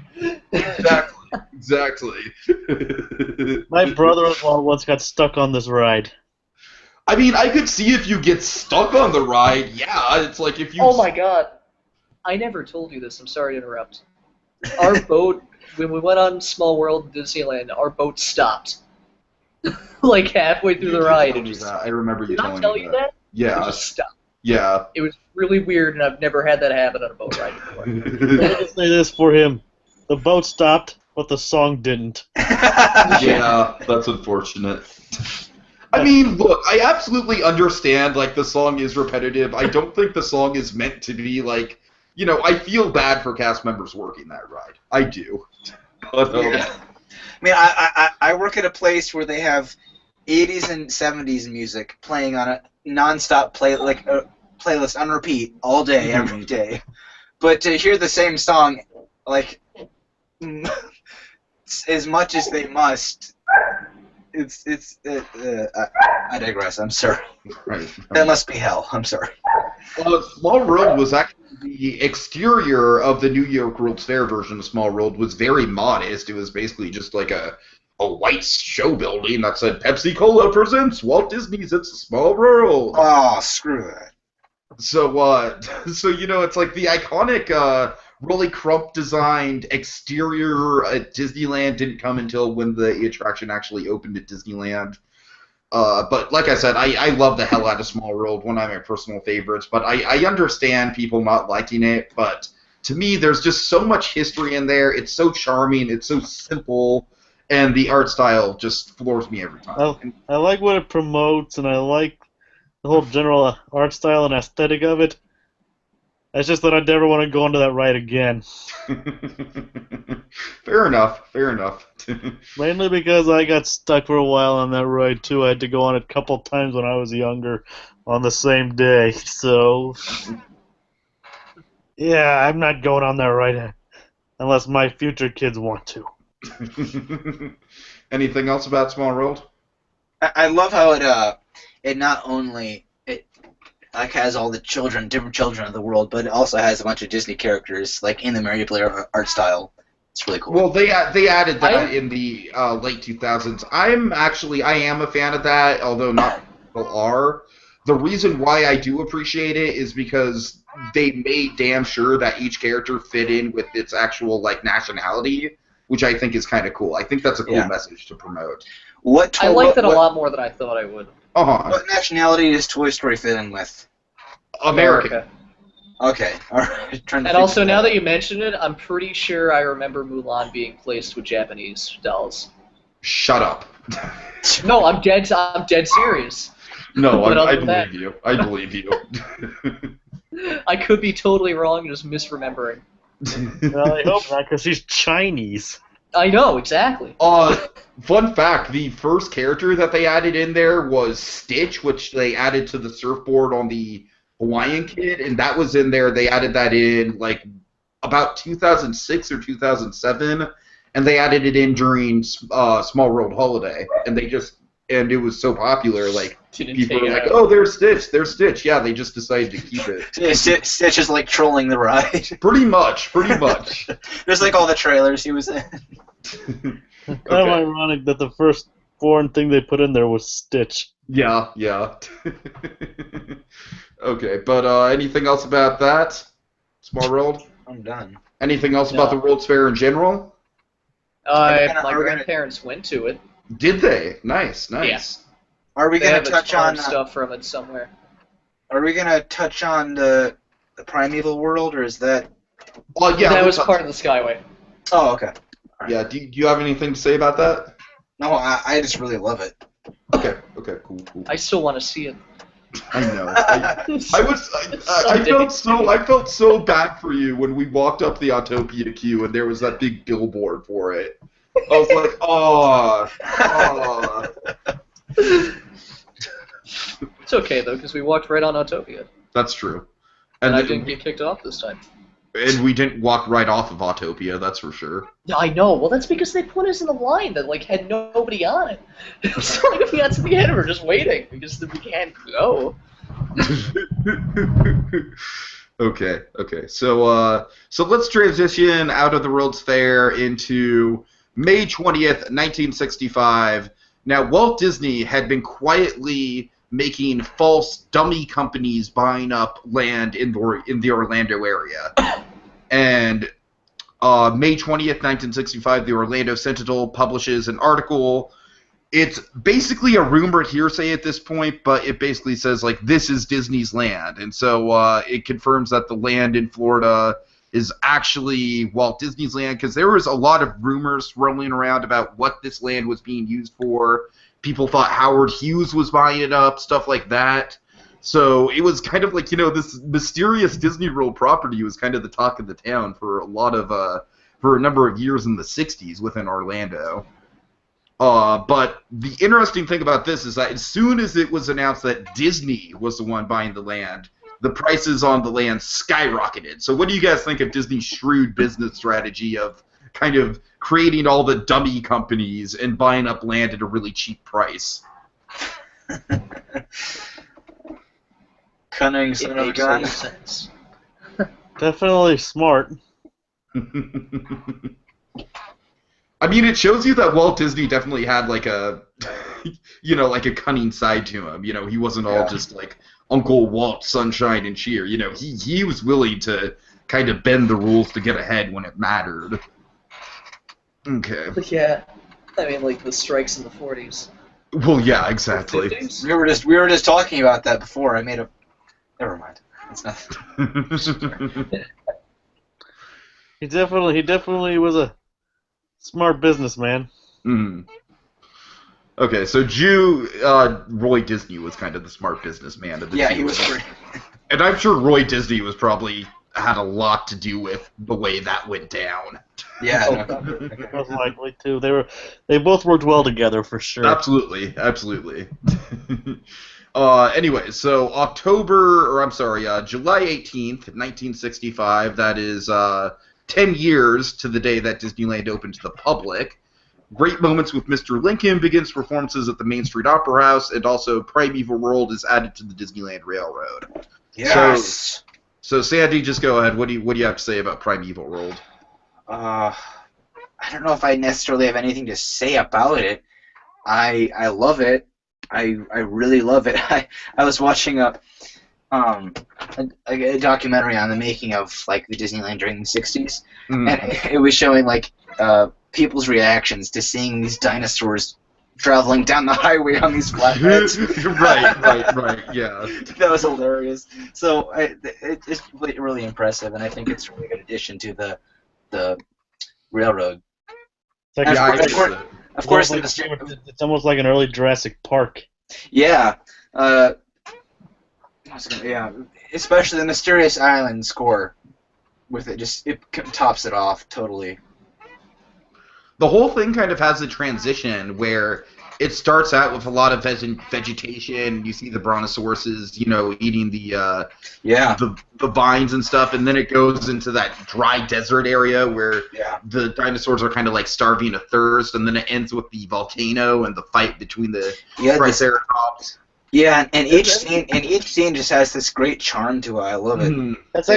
A: Exactly.
D: My brother-in-law once got stuck on this ride.
A: I mean, I could see if you get stuck on the ride, yeah, it's like if you...
B: Oh my god. I never told you this, I'm sorry to interrupt. Our boat, when we went on Small World Disneyland, our boat stopped. Like halfway through the ride.
A: I remember you telling me that.
B: Did I tell you that?
A: Yeah.
B: It just stopped.
A: Yeah.
B: It was really weird, and I've never had that happen on a boat ride before.
D: Let me say this for him. The boat stopped, but the song didn't.
A: Yeah, that's unfortunate. I mean, look, I absolutely understand, like, the song is repetitive. I don't think the song is meant to be, like, you know, I feel bad for cast members working that ride. I do. But,
C: I mean, I work at a place where they have 80s and 70s music playing on a non-stop playlist on repeat all day, every day. But to hear the same song, like, as much as they must, I digress. I'm sorry.
A: Right.
C: That must be hell. I'm sorry.
A: Well, Small World was actually the exterior of the New York World's Fair version of Small World was very modest. It was basically just like a white show building that said Pepsi Cola presents Walt Disney's It's a Small World.
C: Oh, screw that.
A: So it's like the iconic really Crump designed exterior at Disneyland didn't come until when the attraction actually opened at Disneyland. But like I said, I love the hell out of Small World, one of my personal favorites. But I understand people not liking it. But to me, there's just so much history in there. It's so charming. It's so simple. And the art style just floors me every time.
D: I like what it promotes, and I like the whole general art style and aesthetic of it. It's just that I never want to go into that ride again.
A: Fair enough.
D: Mainly because I got stuck for a while on that ride, too. I had to go on it a couple times when I was younger on the same day. So, yeah, I'm not going on that ride unless my future kids want to.
A: Anything else about Small World?
C: I love how it not only has all the different children of the world, but it also has a bunch of Disney characters like in the Mary Blair art style. It's really cool.
A: Well, they added that in the late 2000s. I am a fan of that, although not people are. The reason why I do appreciate it is because they made damn sure that each character fit in with its actual nationality, which I think is kind of cool. I think that's a cool message to promote.
B: I liked it a lot more than I thought I would.
C: What nationality does Toy Story fit in with?
A: American.
C: Okay. All right.
B: And also, now that you mention it, I'm pretty sure I remember Mulan being placed with Japanese dolls.
A: Shut up.
B: No, I'm dead serious.
A: No, I believe you. I believe you.
B: I could be totally wrong, just misremembering.
D: Well, I hope not, because she's Chinese.
B: I know, exactly.
A: Fun fact, the first character that they added in there was Stitch, which they added to the surfboard on the Hawaiian Kid, and that was in there. They added that in, about 2006 or 2007, and they added it in during Small World Holiday, and it was so popular, people were like, oh, there's Stitch. Yeah, they just decided to keep it.
C: Stitch is trolling the ride.
A: Pretty much.
C: There's all the trailers he was in.
D: Kind of ironic that the first foreign thing they put in there was Stitch.
A: Yeah. Okay, but anything else about that? Small World?
C: I'm done.
A: Anything else about the World's Fair in general?
B: My grandparents went to it.
A: Did they? Nice.
B: Yeah.
C: Are we going to touch on
B: stuff from it somewhere?
C: Are we going to touch on the Primeval World, or is that?
A: Well, yeah.
B: That was part of the Skyway.
C: Oh, okay.
A: Right. Yeah. Do you have anything to say about that?
C: No, I just really love it.
A: Okay. Cool.
B: I still want to see it.
A: I know. I felt so bad for you when we walked up the Autopia queue and there was that big billboard for it. I was like, oh.
B: It's okay though, because we walked right on Autopia.
A: That's true.
B: And I didn't get kicked off this time.
A: And we didn't walk right off of Autopia, that's for sure.
B: I know. Well, that's because they put us in a line that had nobody on it. So we got to the end, we're just waiting because we can't go.
A: Okay. So let's transition out of the World's Fair into May 20th, 1965. Now, Walt Disney had been quietly making false dummy companies buying up land in the Orlando area. And May 20th, 1965, the Orlando Sentinel publishes an article. It's basically a rumored hearsay at this point, but it basically says, this is Disney's land. And so it confirms that the land in Florida is actually Walt Disney's land, because there was a lot of rumors rolling around about what this land was being used for. People thought Howard Hughes was buying it up, stuff like that. So it was kind of this mysterious Disney World property was kind of the talk of the town for a number of years in the 60s within Orlando. But the interesting thing about this is that as soon as it was announced that Disney was the one buying the land, the prices on the land skyrocketed. So what do you guys think of Disney's shrewd business strategy of kind of creating all the dummy companies and buying up land at a really cheap price.
C: Cunning
B: It
C: son of a
B: makes
C: gun.
B: total sense.
D: Definitely smart.
A: I mean, it shows you that Walt Disney definitely had like a, like a cunning side to him. He wasn't all just like Uncle Walt, sunshine and cheer. He was willing to kind of bend the rules to get ahead when it mattered. Okay.
B: But yeah, I mean, like the strikes in the 40s.
A: Well, yeah, exactly.
B: 50s?
C: We were just talking about that before. I made a. Never mind. It's nothing.
D: He definitely was a smart businessman.
A: Mm. Okay, so Roy Disney was kind of the smart businessman of the two.
C: He was pretty.
A: And I'm sure Roy Disney was probably had a lot to do with the way that went down.
C: Yeah.
D: Most likely too. They both worked well together for sure.
A: Absolutely. Anyway, so July 18th, 1965, that is 10 years to the day that Disneyland opened to the public. Great Moments with Mr. Lincoln begins performances at the Main Street Opera House, and also Primeval World is added to the Disneyland Railroad.
C: Yes.
A: So Sandy, just go ahead. What do you have to say about Primeval World?
C: I don't know if I necessarily have anything to say about it. I love it. I really love it. I was watching a documentary on the making of like the Disneyland during the 60s, and it was showing like people's reactions to seeing these dinosaurs traveling down the highway on these flatbeds.
A: right, yeah.
C: That was hilarious. So it's really impressive, and I think it's a really good addition to the railroad.
D: It's like
C: Of course,
D: it's almost like an early Jurassic Park.
C: Yeah. Especially the Mysterious Island score with it tops it off totally.
A: The whole thing kind of has a transition where it starts out with a lot of vegetation. You see the brontosauruses, eating the vines and stuff, and then it goes into that dry desert area where the dinosaurs are kind of like starving of thirst, and then it ends with the volcano and the fight between the Triceratops.
C: Yeah, and each scene just has this great charm to it. I love it.
D: That's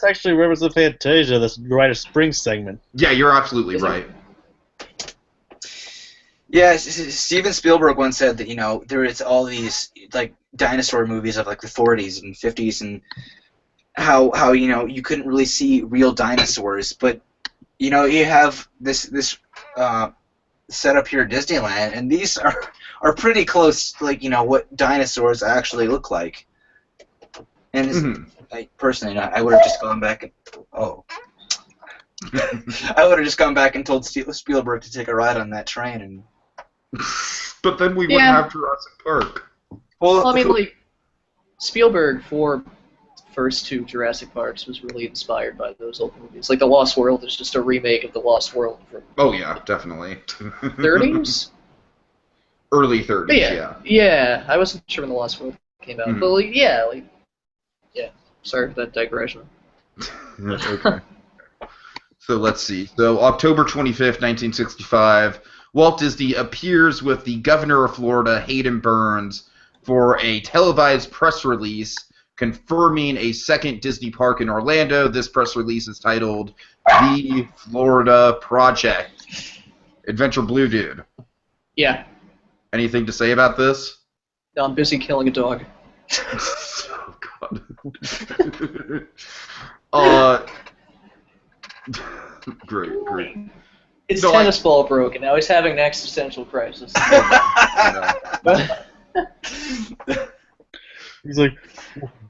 D: actually Rivers of Fantasia, this Rite of Spring segment.
A: Yeah, you're absolutely right.
C: Yeah, Steven Spielberg once said that there is all these like dinosaur movies of like the 40s and 50s, and how you couldn't really see real dinosaurs, but you have this setup here at Disneyland, and these are pretty close to like what dinosaurs actually look like. And personally, I would have just gone back and I would have just gone back and told Spielberg to take a ride on that train and.
A: But then we wouldn't have Jurassic Park.
B: Well, I mean, like, Spielberg, for the first two Jurassic Parks, was really inspired by those old movies. Like, The Lost World is just a remake of The Lost World from...
A: Oh, yeah, definitely.
B: 30s?
A: Early 30s, yeah.
B: Yeah, I wasn't sure when The Lost World came out. But, like, yeah. Sorry for that digression.
A: Okay. So, let's see. So, October 25th, 1965... Walt Disney appears with the governor of Florida, Hayden Burns, for a televised press release confirming a second Disney park in Orlando. This press release is titled The Florida Project. AdvBlueDude.
B: Yeah.
A: Anything to say about this?
B: No, I'm busy killing a dog.
A: Oh, God. Great.
B: His tennis ball broke, and now he's having an existential crisis.
D: He's like,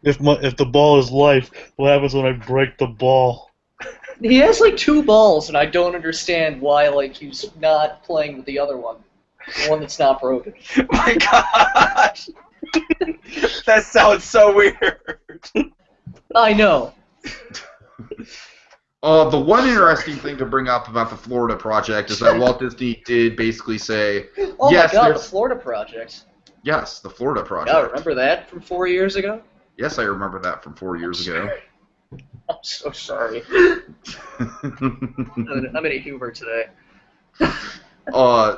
D: if the ball is life, what happens when I break the ball?
B: He has like two balls, and I don't understand why he's not playing with the other one, the one that's not broken.
C: Oh my gosh, that sounds so weird.
B: I know.
A: The one interesting thing to bring up about the Florida Project is that Walt Disney did basically say,
B: "Oh
A: yes,
B: my God, the Florida Project."
A: Yes, the Florida Project.
B: Yeah, remember that from 4 years ago?
A: Yes, I remember that from 4 years ago.
B: I'm so sorry. I'm in a humor today.
A: I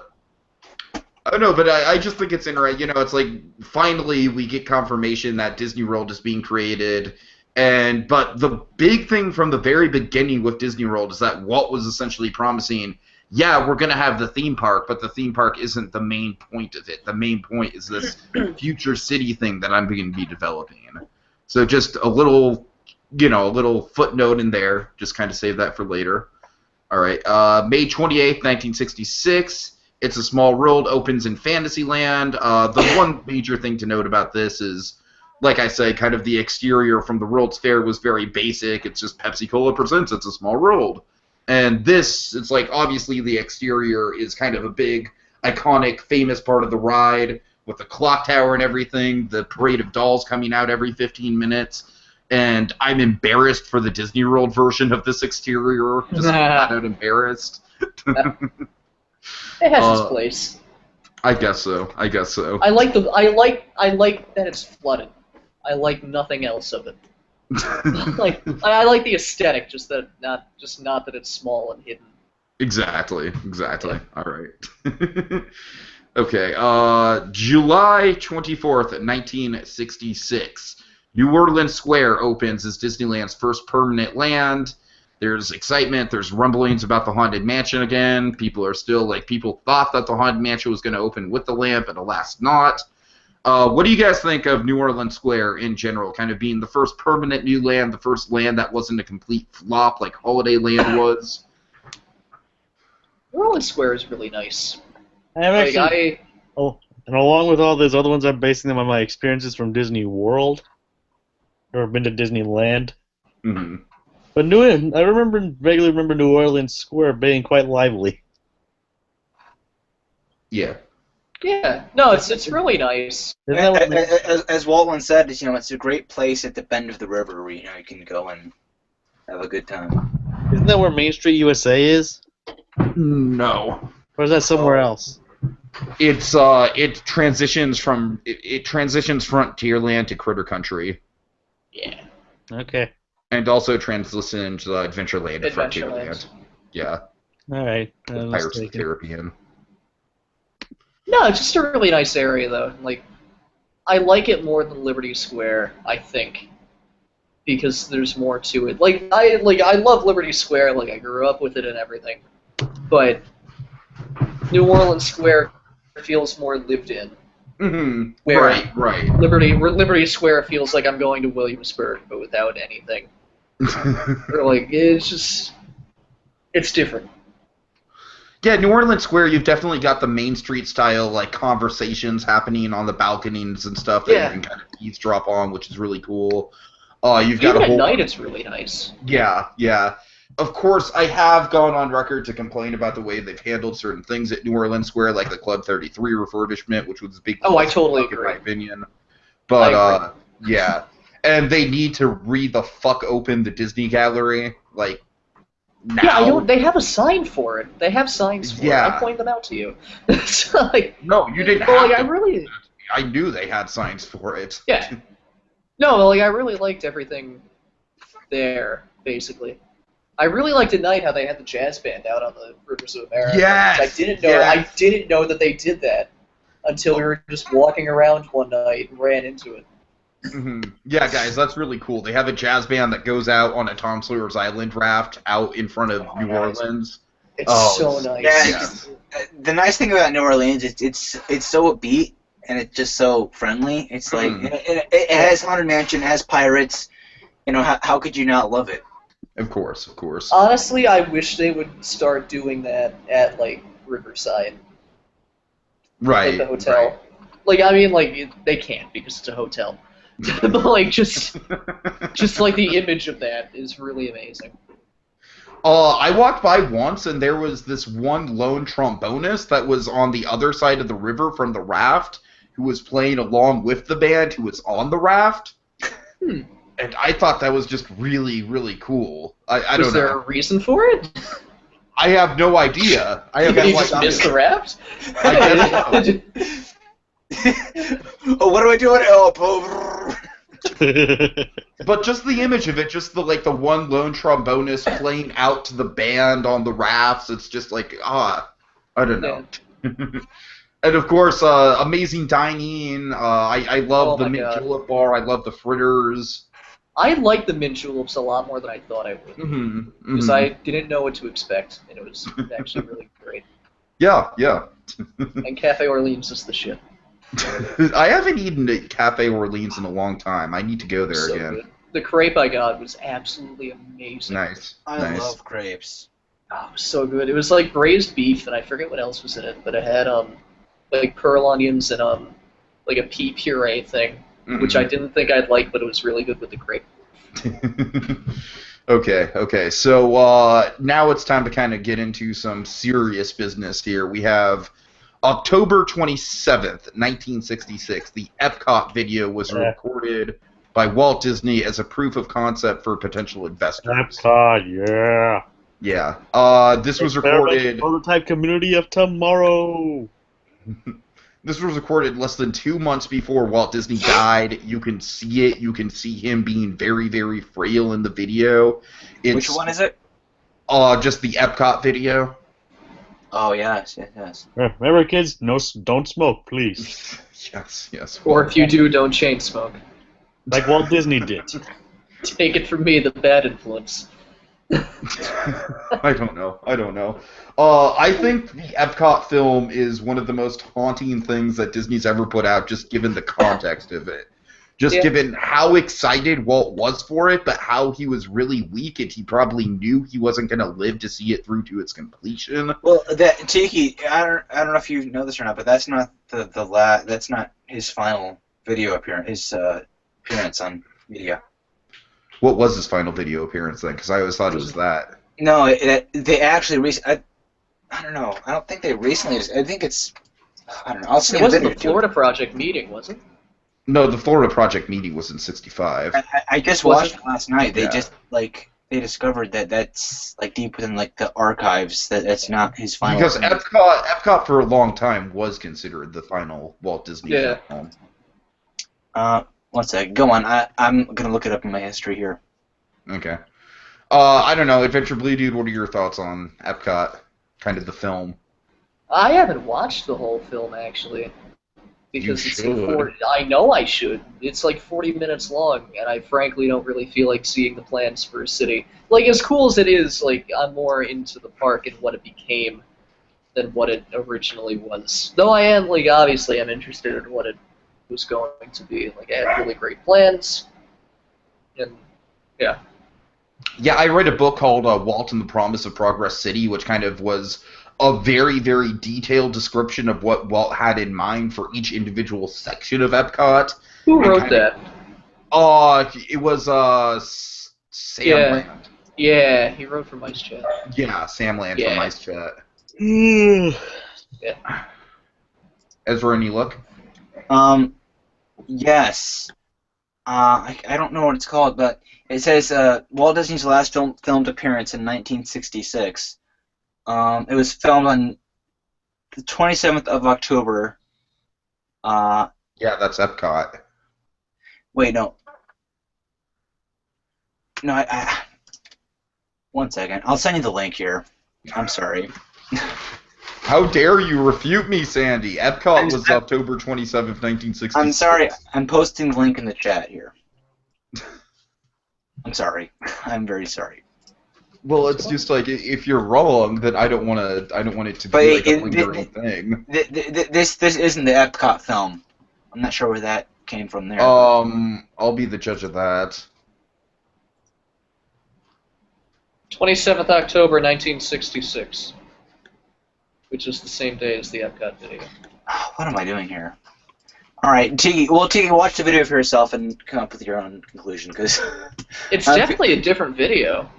A: don't know, but I just think it's interesting. You know, it's like finally we get confirmation that Disney World is being created, but the big thing from the very beginning with Disney World is that Walt was essentially promising, yeah, we're going to have the theme park, but the theme park isn't the main point of it. The main point is this future city thing that I'm going to be developing. So just a little, a little footnote in there. Just kind of save that for later. All right, May 28th, 1966. It's a Small World opens in Fantasyland. The one major thing to note about this is, like I said, kind of the exterior from the World's Fair was very basic. It's just Pepsi Cola presents It's a Small World. And this, it's like, obviously the exterior is kind of a big, iconic, famous part of the ride with the clock tower and everything, the parade of dolls coming out every 15 minutes. And I'm embarrassed for the Disney World version of this exterior. Just flat out embarrassed.
B: It has its place.
A: I guess so. I
B: like that it's flooded. I like nothing else of it. I like the aesthetic, just not that it's small and hidden.
A: Exactly. Yeah. All right. Okay. July 24th, 1966. New Orleans Square opens as Disneyland's first permanent land. There's excitement. There's rumblings about the Haunted Mansion again. People thought that the Haunted Mansion was going to open with the land, but alas not. What do you guys think of New Orleans Square in general, kind of being the first permanent new land, the first land that wasn't a complete flop like Holiday Land was?
B: New Orleans Square is really nice.
D: And along with all those other ones, I'm basing them on my experiences from Disney World. I've been to Disneyland.
A: Mm-hmm.
D: But I vaguely remember New Orleans Square being quite lively.
A: Yeah.
B: Yeah. No, it's really nice.
C: As Walt once said, it's a great place at the bend of the river where you can go and have a good time.
D: Isn't that where Main Street USA is?
A: No.
D: Or is that somewhere else?
A: It transitions Frontierland to Critter Country.
B: Yeah.
D: Okay.
A: And also transitions Adventureland to Frontierland. Yeah.
D: All right.
A: Pirates of the Caribbean.
B: No, it's just a really nice area, though. Like, I like it more than Liberty Square, I think, because there's more to it. I love Liberty Square. Like, I grew up with it and everything, but New Orleans Square feels more lived in.
A: Mm-hmm. Right.
B: Liberty Square feels like I'm going to Williamsburg, but without anything. Or it's different.
A: Yeah, New Orleans Square, you've definitely got the Main Street style conversations happening on the balconies and stuff that you can kind of eavesdrop on, which is really cool. You've got
B: Even at night, it's really nice.
A: Yeah. Of course, I have gone on record to complain about the way they've handled certain things at New Orleans Square, like the Club 33 refurbishment, which was a big.
B: Oh, I totally agree.
A: In my opinion, but yeah, and they need to the fuck open the Disney Gallery now.
B: Yeah, they have a sign for it. They have signs for it. I point them out to you. So,
A: no, you didn't have
B: to.
A: I knew they had signs for it.
B: Yeah. No, I really liked everything there, basically. I really liked at night how they had the jazz band out on the Rivers of America.
A: Yes.
B: I didn't know that they did that until we were just walking around one night and ran into it.
A: Mm-hmm. Yeah, guys, that's really cool. They have a jazz band that goes out on a Tom Sawyer's Island raft out in front of New Orleans.
B: It's so nice.
C: Yeah, the nice thing about New Orleans is it's so upbeat and it's just so friendly. It's like it has Haunted Mansion, it has pirates. How could you not love it?
A: Of course.
B: Honestly, I wish they would start doing that at Riverside.
A: Right.
B: The hotel. Right. They can't because it's a hotel. But just the image of that is really amazing.
A: I walked by once and there was this one lone trombonist that was on the other side of the river from the raft who was playing along with the band who was on the raft. And I thought that was just really, really cool. I don't know.
B: Was there a reason for it?
A: I have no idea.
B: Did you just miss the raft?
A: I guess so.
C: Oh, what do I do?
A: But just the image of it, just the one lone trombonist playing out to the band on the rafts, it's just like, I don't know. And of course, amazing dining. I love the mint julep bar. I love the fritters.
B: I like the mint juleps a lot more than I thought I would, because I didn't know what to expect, and it was actually really great.
A: Yeah.
B: And Cafe Orleans is the shit.
A: I haven't eaten at Cafe Orleans in a long time. I need to go there again.
B: Good. The crepe I got was absolutely amazing.
A: Nice.
C: I love crepes.
B: Oh, it was so good. It was like braised beef, and I forget what else was in it, but it had like pearl onions and like a pea puree thing, which I didn't think I'd like, but it was really good with the crepe.
A: Okay. So now it's time to kind of get into some serious business here. We have October 27th, 1966. The Epcot video was recorded by Walt Disney as a proof of concept for potential investors.
D: Epcot, yeah.
A: Yeah. This was recorded.
D: Prototype community of tomorrow.
A: This was recorded less than 2 months before Walt Disney died. You can see it. You can see him being very, very frail in the video.
C: Which one is it?
A: Just the Epcot video.
C: Oh, yes.
D: Remember, kids, don't smoke, please.
A: Yes.
B: Or if you do, don't chain smoke.
D: Like Walt Disney did.
B: Take it from me, the bad influence.
A: I don't know. I think the Epcot film is one of the most haunting things that Disney's ever put out, just given the context of it. Given how excited Walt was for it, but how he was really weak, and he probably knew he wasn't going to live to see it through to its completion.
C: Well, that Tiki, I don't know if you know this or not, but that's not that's not his final video appearance. Appearance on media.
A: What was his final video appearance then? Because I always thought it was that.
C: No, they actually I don't know. I don't think they recently. I think it's. I don't know. I'll see.
B: It wasn't the Florida Project meeting, was it?
A: No, the Florida Project meeting was in '65.
C: I just watched it last night. They just they discovered that that's deep within the archives that that's not his final.
A: Because Epcot for a long time was considered the final Walt Disney film.
C: One sec. Go on. I'm gonna look it up in my history here.
A: Okay. I don't know. AdvBlueDude, what are your thoughts on Epcot? Kind of the film.
B: I haven't watched the whole film actually. Because it's I know I should. It's like 40 minutes long, and I frankly don't really feel like seeing the plans for a city. As cool as it is, I'm more into the park and what it became than what it originally was. Though I am, obviously I'm interested in what it was going to be. I had really great plans, and yeah.
A: Yeah, I read a book called Walt and the Promise of Progress City, which kind of was a very, very detailed description of what Walt had in mind for each individual section of Epcot.
B: Who wrote that?
A: It was Sam Land.
B: Yeah, he wrote for Mice Chat.
A: Yeah, Sam Land for Mice Chat.
B: Yeah.
A: Ezra, any look?
C: Yes. I don't know what it's called, but it says Walt Disney's last filmed appearance in 1966. It was filmed on the 27th of October.
A: Yeah, that's Epcot.
C: Wait, no. No, I one second. I'll send you the link here. I'm sorry.
A: How dare you refute me, Sandy? Epcot was October 27th, 1966.
C: I'm sorry. I'm posting the link in the chat here. I'm sorry. I'm very sorry.
A: Well, it's just if you're wrong, then I don't want it to be a lingering thing.
C: This isn't the Epcot film. I'm not sure where that came from there.
A: I'll be the judge of that.
B: 27th October 1966, which is the same day as the Epcot video.
C: What am I doing here? All right, Tiki. Well, Tiki, watch the video for yourself and come up with your own conclusion, because
B: it's definitely a different video.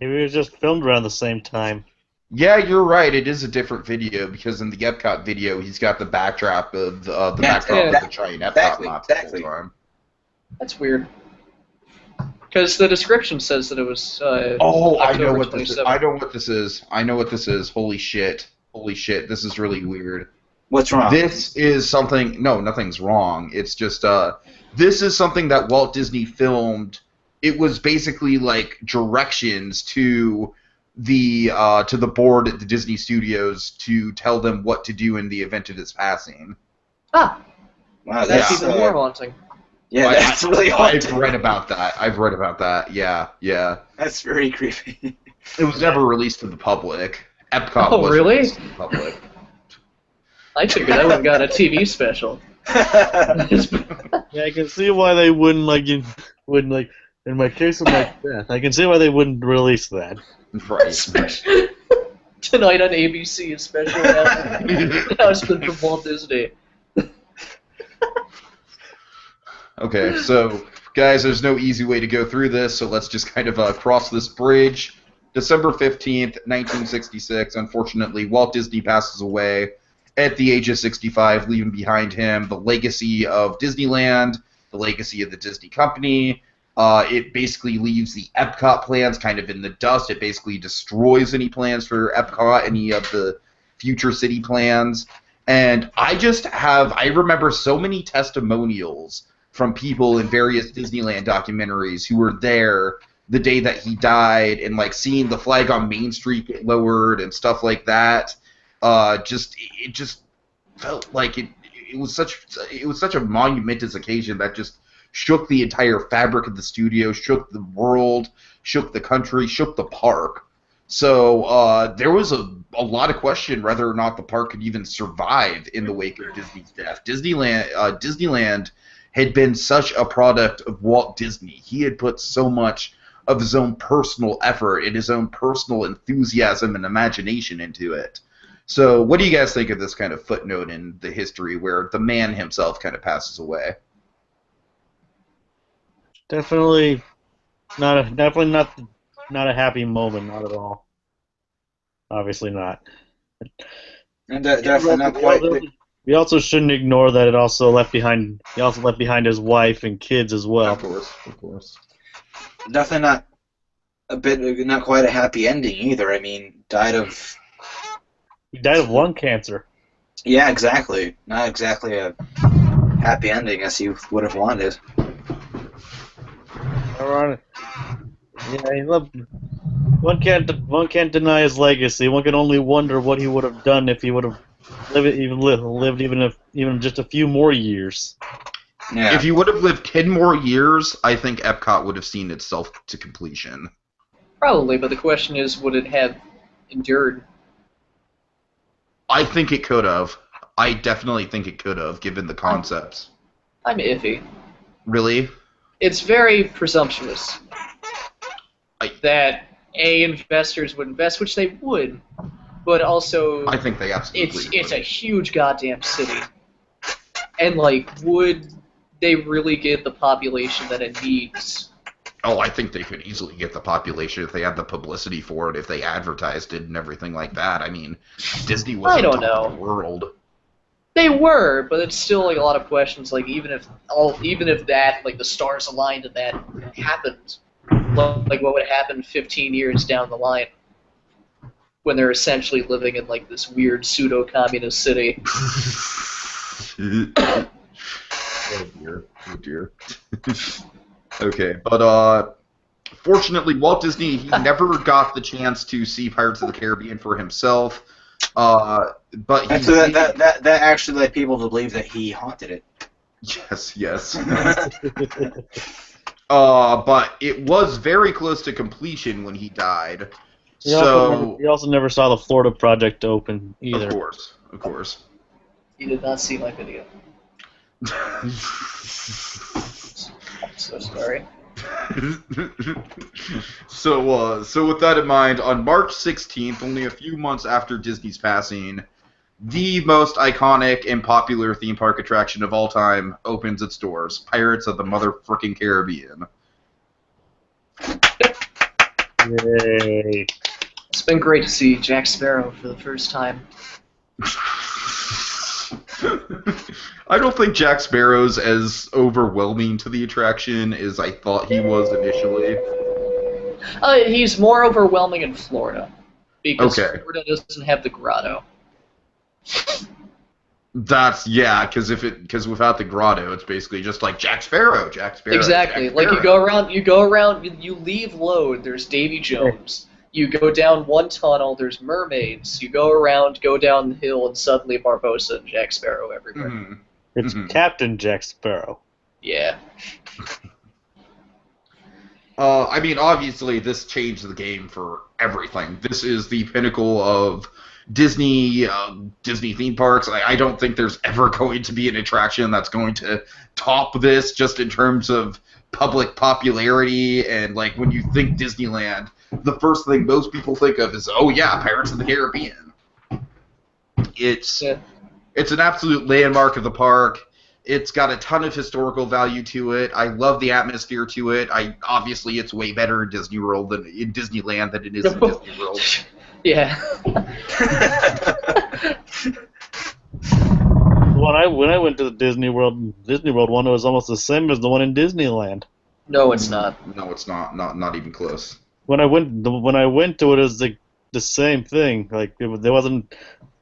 D: Maybe it was just filmed around the same time.
A: Yeah, you're right. It is a different video because in the Epcot video, he's got the backdrop of the backdrop of the giant Epcot lot the whole time.
B: That's weird. Because the description says that it was.
A: I know what this is. I know what this is. Holy shit! This is really weird.
C: What's wrong?
A: This is something. No, nothing's wrong. It's just this is something that Walt Disney filmed. It was basically like directions to the board at the Disney Studios to tell them what to do in the event of his passing.
B: Ah,
C: Wow,
B: that's even more haunting.
C: Yeah, that's really haunting.
A: I've read about that. Yeah.
C: That's very creepy.
A: It was never released to the public. Epcot was
B: really?
A: released to the public.
B: I figured that would have got a TV special.
D: Yeah, I can see why they wouldn't in my case of my death. I can see why they wouldn't release that.
A: Right.
B: Tonight on ABC, a special announcement from Walt Disney.
A: Okay, so guys, there's no easy way to go through this, so let's just kind of cross this bridge. December 15th, 1966, unfortunately, Walt Disney passes away at the age of 65, leaving behind him the legacy of Disneyland, the legacy of the Disney Company. It basically leaves the Epcot plans kind of in the dust. It basically destroys any plans for Epcot, any of the future city plans. And I remember so many testimonials from people in various Disneyland documentaries who were there the day that he died, and like seeing the flag on Main Street get lowered and stuff like that. It just felt like it was such a monumentous occasion that just shook the entire fabric of the studio, shook the world, shook the country, shook the park. So there was a lot of question whether or not the park could even survive in the wake of Disney's death. Disneyland had been such a product of Walt Disney. He had put so much of his own personal effort and his own personal enthusiasm and imagination into it. So what do you guys think of this kind of footnote in the history where the man himself kind of passes away?
D: Definitely not a happy moment, not at all. Obviously not.
C: And definitely not quite.
D: We also shouldn't ignore that he also left behind his wife and kids as well.
A: Of course.
C: Definitely not quite a happy ending either. I mean,
D: He died of lung cancer.
C: Yeah, exactly. Not exactly a happy ending as you would have wanted.
D: Yeah, one can't deny his legacy. One can only wonder what he would have done if he would have lived even just a few more years.
C: Yeah.
A: If he would have lived 10 more years, I think Epcot would have seen itself to completion.
B: Probably, but the question is, would it have endured?
A: I think it could have. I definitely think it could have, given the concepts.
B: I'm iffy.
A: Really?
B: It's very presumptuous that investors would invest, which they would, but also
A: I think they absolutely
B: it's a huge goddamn city, and like, would they really get the population that it needs?
A: Oh, I think they could easily get the population if they had the publicity for it, if they advertised it and everything like that. I mean, Disney was on top of the world.
B: They were, but it's still like a lot of questions. Like even if that, like the stars aligned and that happened, like what would happen 15 years down the line when they're essentially living in like this weird pseudo-communist city?
A: Oh dear. Okay, but fortunately, Walt Disney, he never got the chance to see Pirates of the Caribbean for himself. But
C: so that actually led people to believe that he haunted it.
A: Yes. But it was very close to completion when he died.
D: He also never saw the Florida project open either.
A: Of course.
B: He did not see my video. I'm so sorry.
A: So with that in mind, on March 16th, only a few months after Disney's passing, the most iconic and popular theme park attraction of all time opens its doors: Pirates of the Motherfucking Caribbean.
D: Yay.
B: It's been great to see Jack Sparrow for the first time.
A: I don't think Jack Sparrow's as overwhelming to the attraction as I thought he was initially.
B: He's more overwhelming in Florida, because
A: Okay.
B: Florida doesn't have the grotto.
A: That's because without the grotto, it's basically just like Jack Sparrow, Jack Sparrow.
B: Exactly.
A: Jack
B: Like
A: Sparrow.
B: you go around, you leave load. There's Davy Jones. You go down one tunnel. There's mermaids. You go around, go down the hill, and suddenly Barbossa and Jack Sparrow everywhere.
A: Mhm.
D: It's Captain Jack Sparrow.
B: Yeah.
A: I mean, obviously, this changed the game for everything. This is the pinnacle of Disney theme parks. I don't think there's ever going to be an attraction that's going to top this, just in terms of public popularity. And like when you think Disneyland, the first thing most people think of is, oh yeah, Pirates of the Caribbean. It's an absolute landmark of the park. It's got a ton of historical value to it. I love the atmosphere to it. Obviously it's way better in Disney World than in Disneyland than it is in Disney World.
B: Yeah.
D: When I went to the Disney World one, it was almost the same as the one in Disneyland.
B: No, it's not.
A: No, it's not. Not even close.
D: When I went to it, it was the same thing. Like there wasn't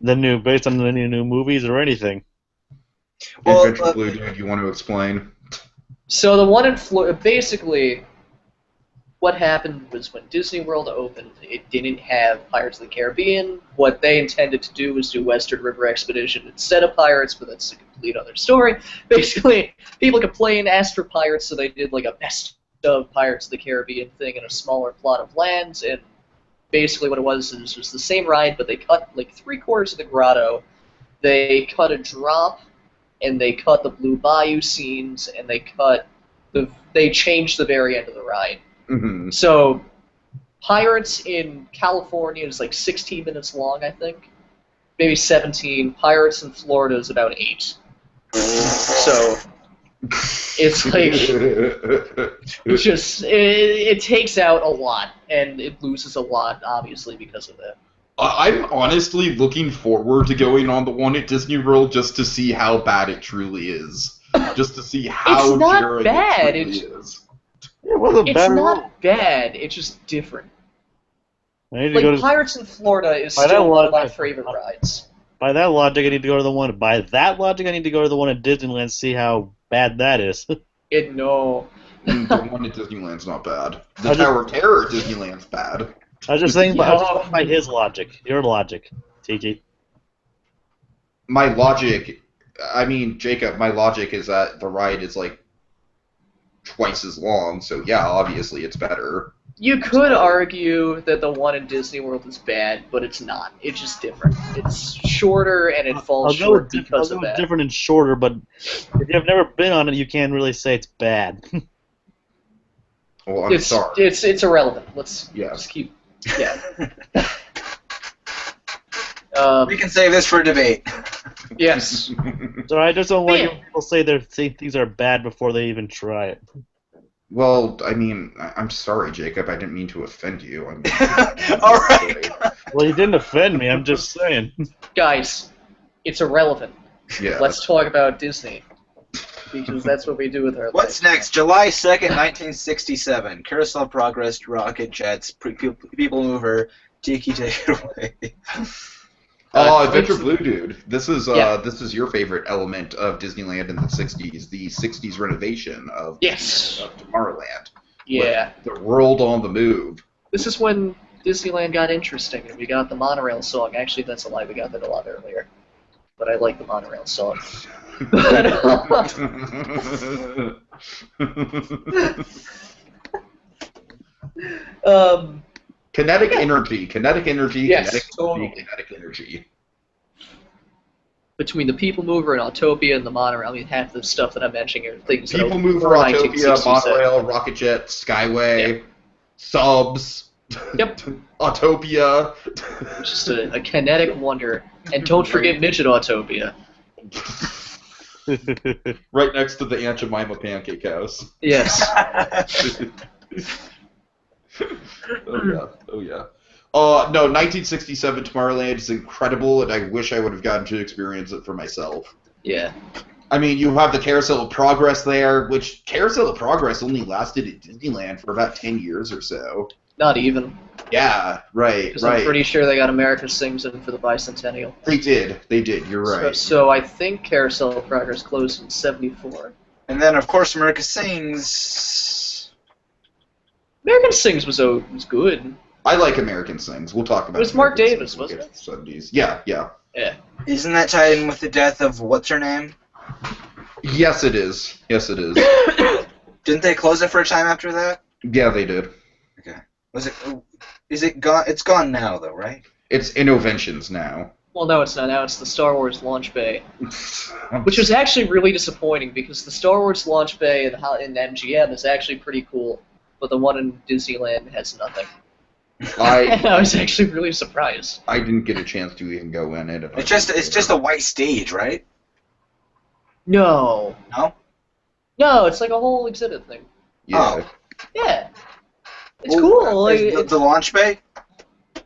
D: based on any new movies or anything.
C: Well,
A: AdvBlueDude, you want to explain?
B: So the one in Florida, basically, what happened was when Disney World opened, it didn't have Pirates of the Caribbean. What they intended to do was do Western River Expedition instead of Pirates, but that's a complete other story. Basically, people complained, asked for Pirates, so they did like a best of Pirates of the Caribbean thing in a smaller plot of land, and basically what it was is the same ride, but they cut like 3/4 of the grotto, they cut a drop, and they cut the Blue Bayou scenes, and they changed the very end of the ride.
A: Mm-hmm.
B: So, Pirates in California is like 16 minutes long, I think. Maybe 17. Pirates in Florida is about 8. So, it's like, it takes out a lot, and it loses a lot, obviously, because of that.
A: I'm honestly looking forward to going on the one at Disney World just to see how bad it truly is. Just to see how
B: It's not
A: jarring
B: bad.
A: it truly is.
D: It wasn't
B: It's
D: bad at all.
B: not bad, it's just different.
D: I need to
B: Like,
D: go to,
B: Pirates in Florida is
D: By
B: still
D: that
B: one of my
D: logic-
B: favorite rides.
D: by that logic, I need to go to the one. By that logic, I need to go to the one at Disneyland and see how bad that is.
B: No.
A: The one at Disneyland's not bad. The
D: I
A: Tower of Terror at Disneyland's bad.
D: I was just saying,
B: Yeah.
D: I was just going by his logic, your logic, Tiki.
A: My logic, I mean, Jacob, my logic is that the ride is like twice as long, so yeah, obviously it's better.
B: You could argue that the one in Disney World is bad, but it's not. It's just different. It's shorter, and it falls short because of that.
D: Different and shorter, but if you've never been on it, you can't really say it's bad.
A: Well, I'm sorry.
B: It's irrelevant. Let's
A: Yeah.
B: just keep. Yeah.
C: we can save this for debate.
B: Yes.
D: So I just don't like
B: Man.
D: when people say things are bad before they even try it.
A: Well, I mean, I'm sorry, Jacob. I didn't mean to offend you. I mean,
C: All right.
D: Well, you didn't offend me. I'm just saying.
B: Guys, it's irrelevant.
A: Yeah.
B: Let's talk about Disney. Because that's what we do with our life.
C: What's next? July 2nd, 1967. Carousel Progress, Rocket Jets, People Mover, Tiki, take it away.
A: AdvBlueDude. This is
B: Yeah.
A: this is your favorite element of Disneyland in the '60s, the '60s renovation of
B: Yes.
A: of Tomorrowland.
B: Yeah.
A: With the world on the move.
B: This is when Disneyland got interesting, and we got the monorail song. Actually, that's a lie. We got that a lot earlier. But I like the monorail song.
A: Kinetic energy, kinetic energy,
B: Yes,
A: kinetic
B: totally.
A: energy, kinetic energy.
B: Between the People Mover and Autopia and the monorail, I mean, half the stuff that I'm mentioning are things that
A: People
B: are
A: Mover,
B: before
A: Autopia,
B: 1967.
A: Monorail, Rocket Jet, Skyway, Subs,
B: Yep.
A: Autopia.
B: Just a kinetic wonder. And don't forget Midget Autopia.
A: Right next to the Aunt Jemima Pancake House.
B: Yes.
A: Oh yeah, oh yeah. No, 1967 Tomorrowland is incredible, and I wish I would have gotten to experience it for myself.
B: Yeah.
A: I mean, you have the Carousel of Progress there, which Carousel of Progress only lasted at Disneyland for about 10 years or so.
B: Not even.
A: Yeah, right,
B: Because
A: right.
B: I'm pretty sure they got America Sings in for the bicentennial.
A: They did, you're right.
B: So I think Carousel of Progress closed in 74.
C: And then, of course, America Sings.
B: American Sings was good.
A: I like American Sings. We'll talk about it.
B: It was Mark Davis, wasn't it?
A: 70s. Yeah.
B: Yeah.
C: Isn't that tied in with the death of what's her name?
A: Yes, it is.
C: Didn't they close it for a time after that?
A: Yeah, they did.
C: Okay. Was it? Is it gone? It's gone now, though, right?
A: It's Innoventions now.
B: Well, no, it's not. Now it's the Star Wars Launch Bay, which was actually really disappointing because the Star Wars Launch Bay in MGM is actually pretty cool, but the one in Disneyland has nothing. I was actually really surprised.
A: I didn't get a chance to even go in it.
C: It's just a white stage, right?
B: No.
C: No?
B: No, it's like a whole exhibit thing.
A: Yeah.
B: Yeah. It's cool. Like,
C: the launch bay?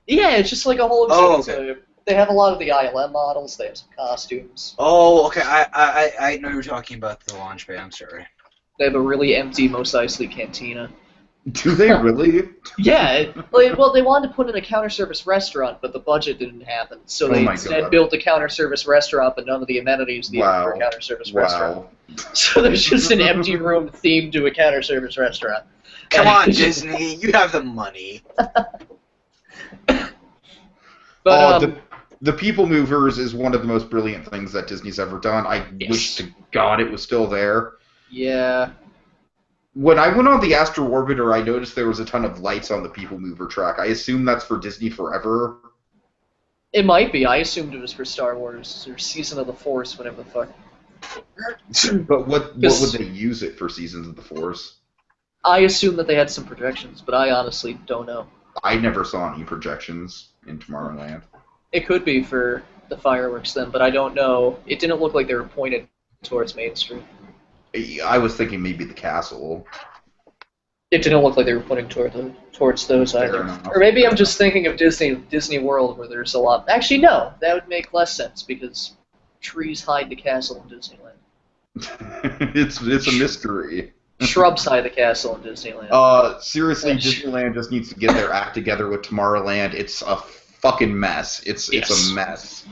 B: Yeah, it's just like a whole exhibit.
C: Okay.
B: So they have a lot of the ILM models. They have some costumes.
C: Oh, okay. I know you're talking about the launch bay. I'm sorry.
B: They have a really empty Mos Eisley cantina.
A: Do they really?
B: Yeah. Well, they wanted to put in a counter service restaurant, but the budget didn't happen. So they instead built a counter service restaurant, but none of the amenities needed for a counter service restaurant. So there's just an empty room themed to a counter service restaurant.
C: Come on, Disney. You have the money.
B: But
A: the People Movers is one of the most brilliant things that Disney's ever done. I wish to God it was still there.
B: Yeah.
A: When I went on the Astro Orbiter, I noticed there was a ton of lights on the People Mover track. I assume that's for Disney Forever.
B: It might be. I assumed it was for Star Wars or Season of the Force, whatever the fuck.
A: But what would they use it for, Seasons of the Force?
B: I assume that they had some projections, but I honestly don't know.
A: I never saw any projections in Tomorrowland.
B: It could be for the fireworks then, but I don't know. It didn't look like they were pointed towards Main Street.
A: I was thinking maybe the castle.
B: It didn't look like they were pointing towards those either.
A: enough.
B: Or maybe I'm just thinking of Disney World where there's a lot. Actually, no, that would make less sense because trees hide the castle in Disneyland.
A: It's a mystery.
B: Shrubs hide the castle in Disneyland.
A: Seriously, Disneyland just needs to get their act together with Tomorrowland. It's a fucking mess. It's a mess.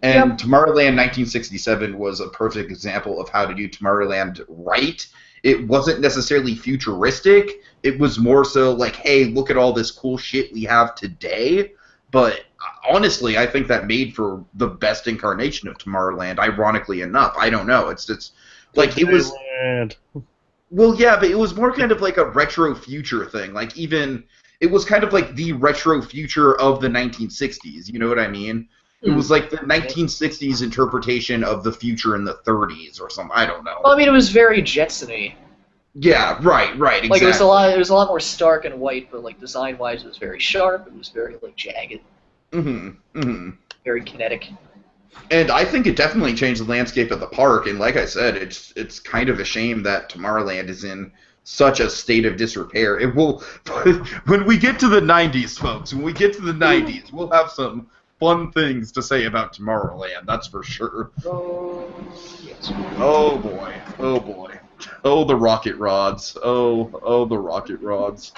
A: And Tomorrowland 1967 was a perfect example of how to do Tomorrowland right. It wasn't necessarily futuristic. It was more so like, hey, look at all this cool shit we have today. But honestly, I think that made for the best incarnation of Tomorrowland, ironically enough. I don't know. It's like it was... Well, yeah, but it was more kind of like a retro future thing. Like even... It was kind of like the retro future of the 1960s. You know what I mean? It was like the 1960s interpretation of the future in the 30s or something. I don't know.
B: Well, I mean, it was very Jetson-y.
A: Yeah, right, exactly.
B: Like it was a lot more stark and white, but like design-wise, it was very sharp. It was very like jagged. Very kinetic.
A: And I think it definitely changed the landscape of the park. And like I said, it's kind of a shame that Tomorrowland is in such a state of disrepair. It will, when we get to the 90s, folks. When we get to the 90s, we'll have some fun things to say about Tomorrowland, that's for sure.
B: Yes.
A: Oh boy. Oh, the rocket rods. Oh, the rocket rods.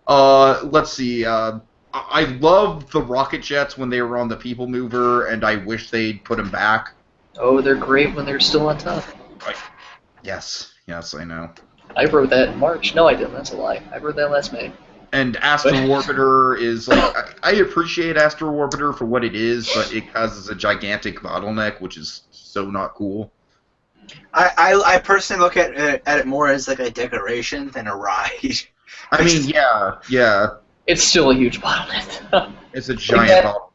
A: Let's see. I loved the rocket jets when they were on the People Mover, and I wish they'd put them back.
B: Oh, they're great when they're still on top.
A: Yes, I know.
B: I wrote that in March. No, I didn't. That's a lie. I wrote that last May.
A: And Astro Orbiter is like, I appreciate Astro Orbiter for what it is, but it causes a gigantic bottleneck, which is so not cool.
C: I personally look at it more as like a decoration than a ride.
A: I mean, yeah.
B: It's still a huge bottleneck.
A: It's a giant bottleneck.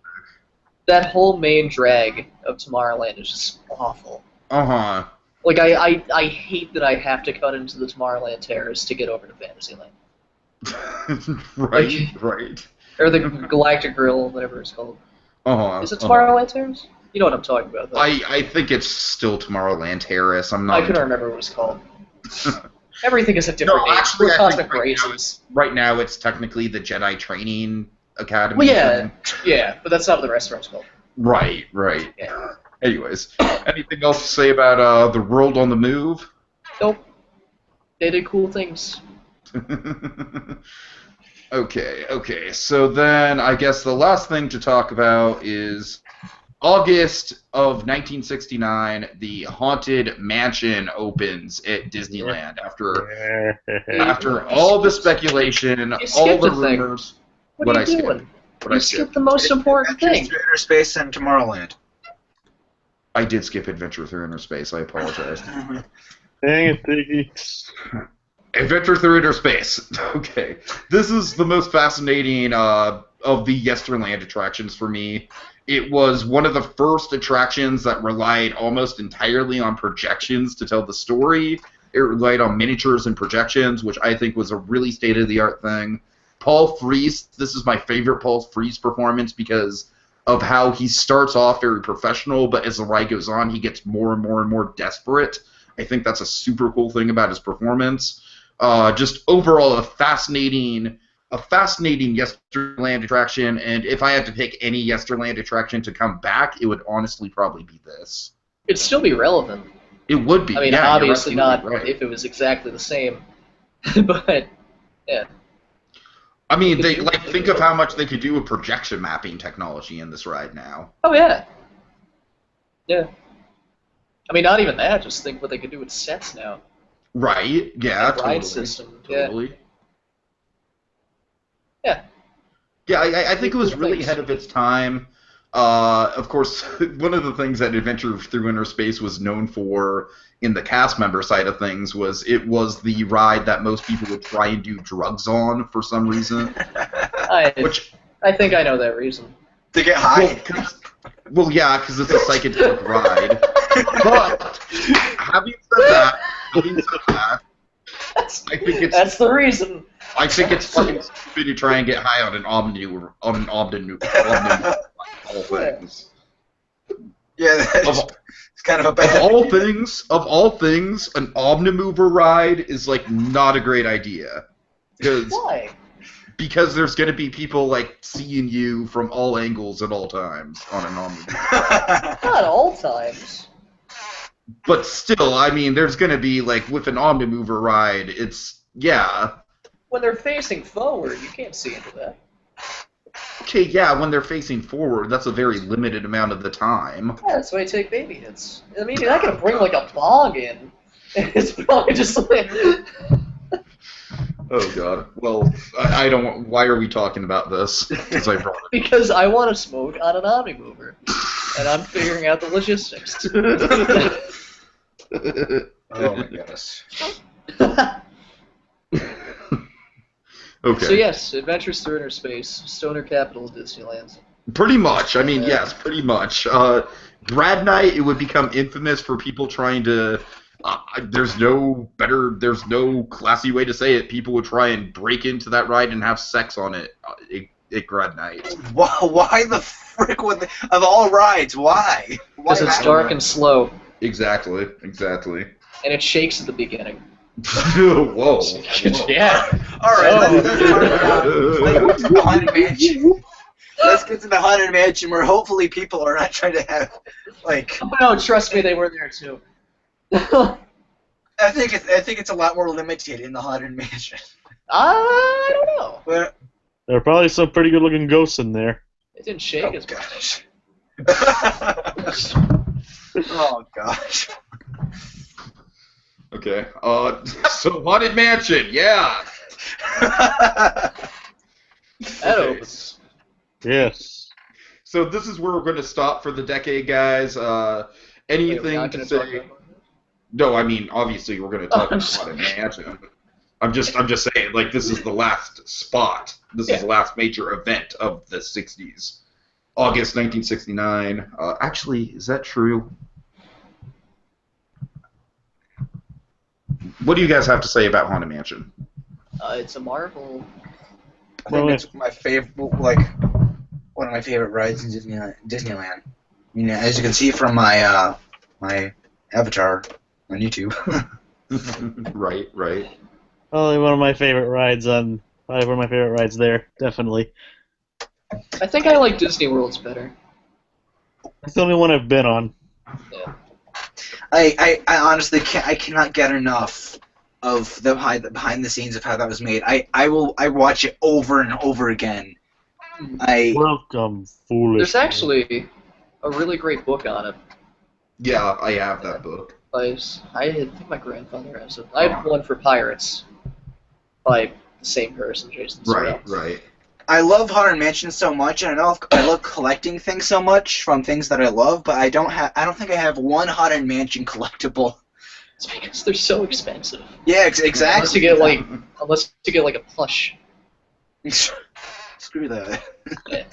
B: That whole main drag of Tomorrowland is just awful.
A: Uh-huh.
B: Like, I hate that I have to cut into the Tomorrowland Terrace to get over to Fantasyland.
A: Right.
B: Or the Galactic Grill, whatever it's called.
A: Uh-huh.
B: Is it Tomorrowland Terrace? You know what I'm talking about, though.
A: I think it's still Tomorrowland Terrace. I'm not...
B: I couldn't remember what it's called. Everything is a different name.
A: Actually,
B: We're
A: I
B: cosmic
A: think
B: races.
A: right now it's technically the Jedi Training Academy.
B: Well, yeah, but that's not what the restaurant's called.
A: Right.
B: Yeah.
A: Anyways, anything else to say about the World on the Move?
B: Nope. They did cool things.
A: Okay. So then I guess the last thing to talk about is August of 1969, the Haunted Mansion opens at Disneyland after all the speculation, all the rumors.
B: What are you doing? You skipped the most important thing.
C: Adventure Through Inner Space and Tomorrowland.
A: I did skip Adventure Through Inner Space. I apologize.
D: Dang it, Tiki.
A: Adventure Through Inner Space. Okay. This is the most fascinating of the Yesterland attractions for me. It was one of the first attractions that relied almost entirely on projections to tell the story. It relied on miniatures and projections, which I think was a really state-of-the-art thing. Paul Frees, this is my favorite Paul Frees performance because of how he starts off very professional, but as the ride goes on, he gets more and more and more desperate. I think that's a super cool thing about his performance. Just overall, a fascinating Yesterland attraction, and if I had to pick any Yesterland attraction to come back, it would honestly probably be this.
B: It'd still be relevant.
A: It would be.
B: I mean,
A: yeah,
B: obviously not
A: right.
B: if it was exactly the same, but yeah.
A: I mean, think of how much they could do with projection mapping technology in this ride now.
B: Oh yeah. Yeah. I mean, not even that. Just think what they could do with sets now.
A: Right. Yeah.
B: And ride system.
A: Totally.
B: Yeah.
A: Yeah, I think it was really ahead of its time. Of course, one of the things that Adventure Through Inner Space was known for in the cast member side of things was it was the ride that most people would try and do drugs on for some reason.
B: I think I know that reason.
C: To get high.
A: Well, yeah, because it's a psychedelic ride. But having said that, I think that's
B: the reason.
A: I think it's fucking stupid to try and get high on an omnimover. All things.
C: Yeah, it's kind of a bad.
A: Of all things, an omnimover ride is like not a great idea.
B: Why?
A: Because there's going to be people like seeing you from all angles at all times on an omnimover.
B: Not all times.
A: But still, I mean, there's going to be like with an omnimover ride, it's
B: When they're facing forward, you can't see into that.
A: Okay, yeah, when they're facing forward, that's a very limited amount of the time.
B: Yeah, that's why I take baby hits. I mean, you're not going to bring, like, a bong in. It's probably just like...
A: Oh, God. Well, I don't... Why are we talking about this?
B: Because I want to smoke on an Omnimover. And I'm figuring out the logistics.
C: Oh, my goodness.
A: Okay.
B: So yes, Adventures Through Inner Space, stoner capital of Disneyland.
A: Pretty much. I mean, yes, pretty much. Grad Night, it would become infamous for people trying to... there's no classy way to say it. People would try and break into that ride and have sex on it at Grad Night.
C: Why the frick would of all rides? Why?
B: Because it's dark and slow.
A: Exactly.
B: And it shakes at the beginning.
A: Whoa.
B: Yeah.
C: Alright, let's get to the Haunted Mansion. Let's get to the Haunted Mansion where hopefully people are not trying to have, like...
B: Oh, no, trust me, they were there too.
C: I think it's a lot more limited in the Haunted Mansion.
B: I don't know.
C: But,
D: there are probably some pretty good-looking ghosts in there.
B: It didn't shake as much.
C: Oh, gosh.
A: Okay. So Haunted Mansion, yeah.
B: That opens.
D: Yes.
A: So this is where we're going to stop for the decade, guys. Anything to say? No, I mean obviously we're going to talk about Haunted Mansion. I'm just saying, like, this is the last spot. This is the last major event of the '60s. August 1969. Actually, is that true? What do you guys have to say about Haunted Mansion?
B: It's a marvel.
C: I think it's my favorite, like, one of my favorite rides in Disneyland. You know, as you can see from my my avatar on YouTube.
A: Right.
D: Probably one of my favorite rides there, definitely.
B: I think I like Disney World's better.
D: It's the only one I've been on.
B: Yeah.
C: I honestly cannot get enough of the behind the scenes of how that was made. I watch it over and over again.
D: Welcome, foolish.
B: There's actually a really great book on it.
A: Yeah, I have that book.
B: I think my grandfather has it. I have one for Pirates by the same person, Jason.
A: Right.
C: I love Haunted Mansion so much, and I love collecting things so much from things that I love, but I don't think I have one Haunted Mansion collectible.
B: It's because they're so expensive.
C: Yeah, exactly.
B: Unless you get like a plush.
C: Screw that.
B: Yeah.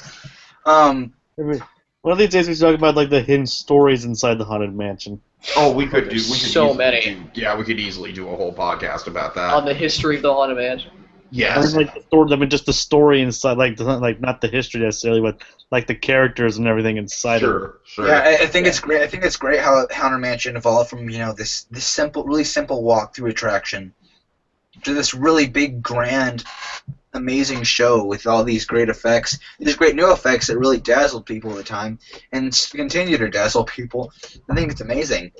D: One of these days we should talk about like the hidden stories inside the Haunted Mansion.
A: Oh, we could we could easily do a whole podcast about that.
B: On the history of the Haunted Mansion.
A: Yes.
D: Like the story, I mean, just the story inside, like not the history necessarily, but like the characters and everything inside.
A: Sure.
C: Yeah, I think it's great. I think it's great how Haunted Mansion evolved from this simple, really simple walk-through attraction to this really big, grand, amazing show with all these great effects, these great new effects that really dazzled people at the time and continue to dazzle people. I think it's amazing.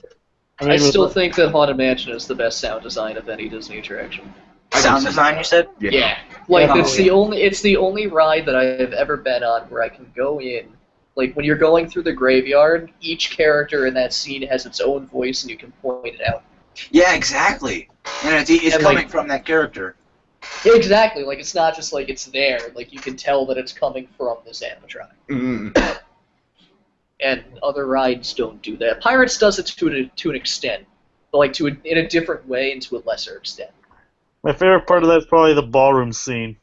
B: I still think that Haunted Mansion is the best sound design of any Disney attraction.
C: Sound design, you said?
B: Yeah. Like it's the only ride that I've ever been on where I can go in. Like when you're going through the graveyard, each character in that scene has its own voice and you can point it out.
C: Yeah, exactly. And it's coming from that character.
B: Exactly. Like it's not just like it's there. Like you can tell that it's coming from this animatronic.
A: Mm.
B: And other rides don't do that. Pirates does it to an extent, but like in a different way and to a lesser extent.
D: My favorite part of that is probably the ballroom scene.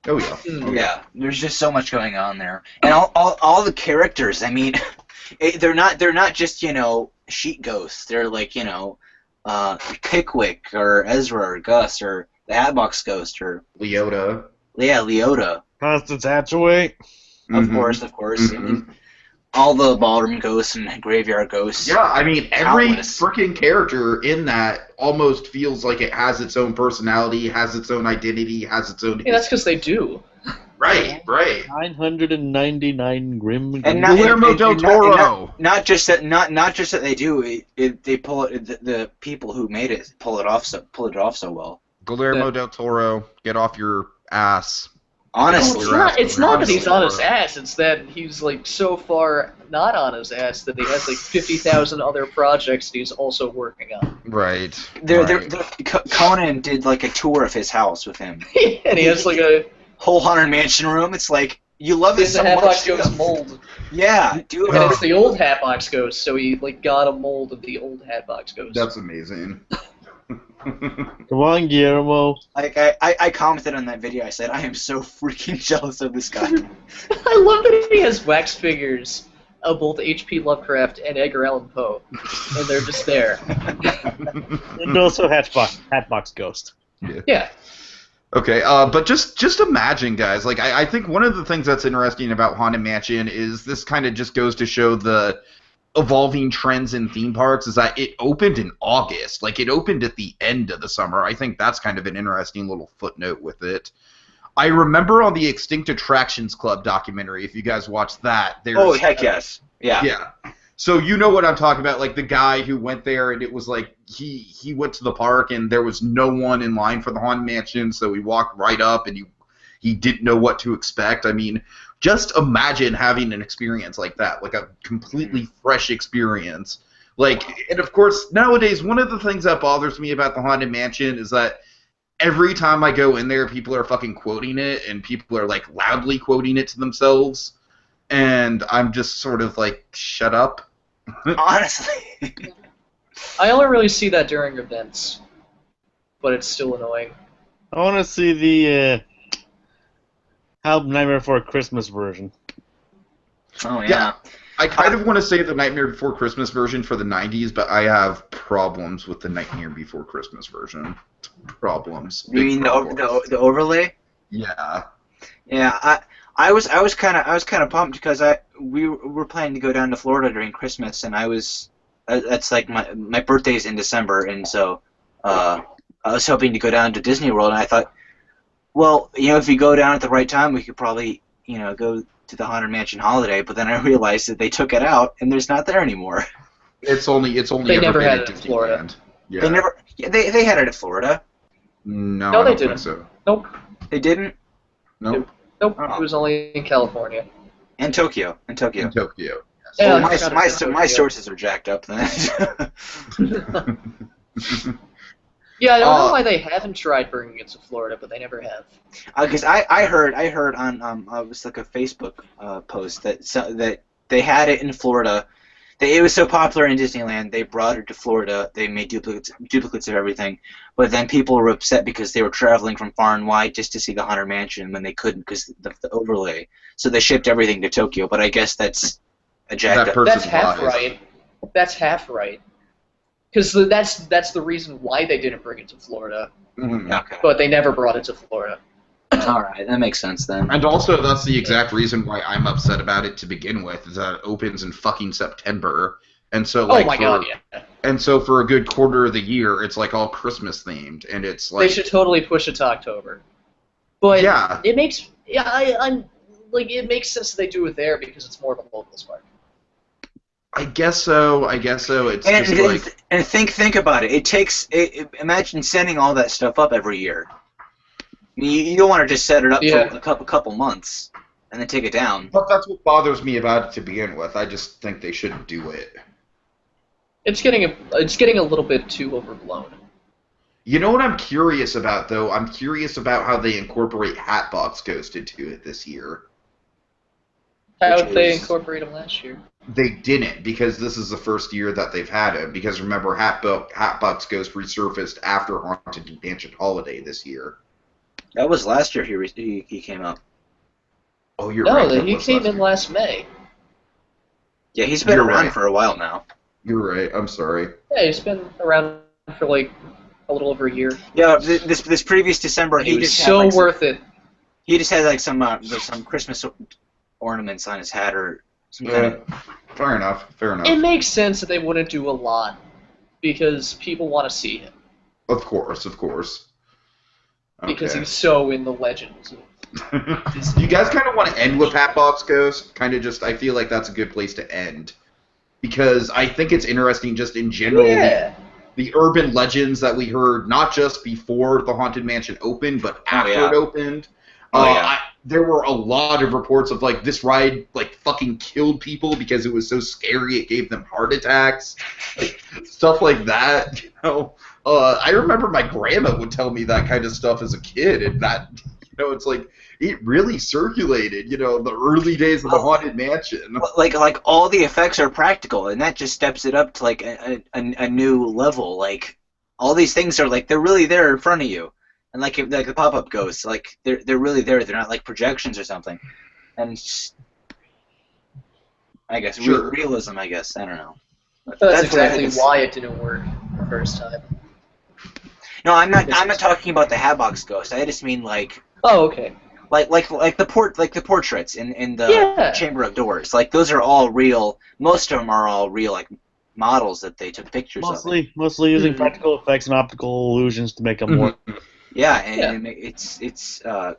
A: Oh yeah.
C: Yeah, there's just so much going on there, and all the characters. I mean, they're not just sheet ghosts. They're like Pickwick or Ezra or Gus or the Hatbox Ghost or
A: Leota.
C: Yeah, Leota.
D: Constance Hatchaway.
C: Of course. I mean, all the ballroom ghosts and graveyard ghosts.
A: Yeah, I mean, every freaking character in that almost feels like it has its own personality, has its own identity, has its own...
B: Yeah, that's because they do.
A: Right.
D: 999 Grim...
C: And
A: Guillermo del Toro!
C: Not just that they do, they pull it, the people who made it pull it off so well.
A: Guillermo del Toro, get off your ass.
C: Honestly,
B: it's not that he's on his ass. It's that he's like so far not on his ass that he has like 50,000 other projects that he's also working on.
A: Right.
C: Conan did like a tour of his house with him.
B: And he has like a
C: whole Haunted Mansion room. It's like you love it so much.
B: Hatbox Ghost mold.
C: Yeah, dude.
B: And it's the old Hatbox Ghost, so he like got a mold of the old Hatbox Ghost.
A: That's amazing.
D: Come on, Guillermo.
C: Like I commented on that video. I said I am so freaking jealous of this guy.
B: I love that he has wax figures of both H.P. Lovecraft and Edgar Allan Poe, and they're just there.
D: And also Hatbox Ghost.
B: Yeah.
A: Okay, but just imagine, guys. Like I think one of the things that's interesting about Haunted Mansion is this kind of just goes to show the evolving trends in theme parks is that it opened in August. Like, it opened at the end of the summer. I think that's kind of an interesting little footnote with it. I remember on the Extinct Attractions Club documentary, if you guys watched that, there's...
C: Oh, heck yes. Yeah.
A: Yeah. So you know what I'm talking about, like the guy who went there and it was like he went to the park and there was no one in line for the Haunted Mansion, so he walked right up and he didn't know what to expect. I mean, just imagine having an experience like that, like a completely fresh experience. Like, and of course, nowadays, one of the things that bothers me about the Haunted Mansion is that every time I go in there, people are fucking quoting it, and people are, like, loudly quoting it to themselves, and I'm just sort of like, shut up.
C: Honestly.
B: I only really see that during events, but it's still annoying.
D: I want to see the Nightmare Before Christmas version.
C: Oh, yeah.
A: I kind of want to say the Nightmare Before Christmas version for the 90s, but I have problems with the Nightmare Before Christmas version. Problems.
C: You mean the overlay?
A: Yeah.
C: Yeah, I was kind of pumped because we were planning to go down to Florida during Christmas, and that's like my birthday's in December, and so I was hoping to go down to Disney World, and I thought, well, if you go down at the right time, we could probably go to the Haunted Mansion holiday. But then I realized that they took it out, and there's not there anymore.
A: It's only
B: they
A: ever
B: never
A: been
B: had
A: at
B: it in Florida.
A: Yeah.
C: They had it at Florida.
A: No,
B: No,
A: I
B: they
A: don't think
B: didn't.
A: so.
B: Nope.
C: They didn't?
A: Nope.
B: Nope.
C: Oh.
B: It was only in California.
C: And Tokyo. In Tokyo.
A: In Tokyo.
B: Yeah,
C: Well,
B: I
C: my,
B: forgot
C: my,
B: about
C: my
B: Tokyo.
C: sources are jacked up then.
B: Yeah, I don't know why they haven't tried bringing it to Florida, but they never have.
C: Because I heard on it was like a Facebook post that they had it in Florida. It was so popular in Disneyland, they brought it to Florida. They made duplicates of everything, but then people were upset because they were traveling from far and wide just to see the Haunted Mansion when they couldn't because the overlay. So they shipped everything to Tokyo. But I guess that's a jacked up.
B: That's half right. That's half right. Because that's the reason why they didn't bring it to Florida.
A: Mm-hmm.
C: Okay.
B: But they never brought it to Florida.
C: All right, that makes sense then.
A: And also, that's the exact reason why I'm upset about it to begin with, is that it opens in fucking September. And so, like,
B: oh my god, yeah.
A: And so for a good quarter of the year, it's like all Christmas themed, and it's like
B: They should totally push it to October. But
A: yeah,
B: it makes I'm like it makes sense that they do it there because it's more of a locals park.
A: I guess so. It's just like
C: And think about it. It takes imagine sending all that stuff up every year. You don't want to just set it up for a couple months and then take it down.
A: But that's what bothers me about it to begin with. I just think they shouldn't do it.
B: It's getting a little bit too overblown.
A: You know what I'm curious about, though? I'm curious about how they incorporate Hatbox Ghost into it this year.
B: How did they incorporate him last year?
A: They didn't, because this is the first year that they've had him. Because remember, Hatbox Ghost resurfaced after Haunted Mansion Holiday this year.
C: That was last year he came up.
A: Oh, you're right.
B: No, he came in last May.
C: Yeah, he's been around for a while now.
A: You're right. I'm sorry.
B: Yeah, he's been around for like a little over a year.
C: Yeah, this previous December
B: he was so worth it.
C: He just had like some Christmas ornaments on his hat or some kind of.
A: Fair enough.
B: It makes sense that they wouldn't do a lot because people want to see him.
A: Of course.
B: Because he's so in the legends.
A: Do you guys kind of want to end with Hatbox Ghost? Kind of just, I feel like that's a good place to end. Because I think it's interesting just in general, the urban legends that we heard, not just before the Haunted Mansion opened, but after it opened. There were a lot of reports of, like, this ride, like, fucking killed people because it was so scary it gave them heart attacks. Like, stuff like that, you know. I remember my grandma would tell me that kind of stuff as a kid, and that, you know, it's like, it really circulated, you know, the early days of the Haunted Mansion.
C: Like all the effects are practical, and that just steps it up to, like, a new level. Like, all these things are, like, they're really there in front of you. And like the pop-up ghosts, like they're really there. They're not like projections or something. And I guess realism. I guess I don't know.
B: That's exactly why it didn't work the first time.
C: No, I'm not talking about the Hatbox Ghost. I just mean like.
B: Oh, okay.
C: Like the portraits in the Chamber of Doors. Like those are all real. Most of them are all real. Like models that they took pictures of.
D: Mostly using practical effects and optical illusions to make them work.
C: Yeah, and it's kind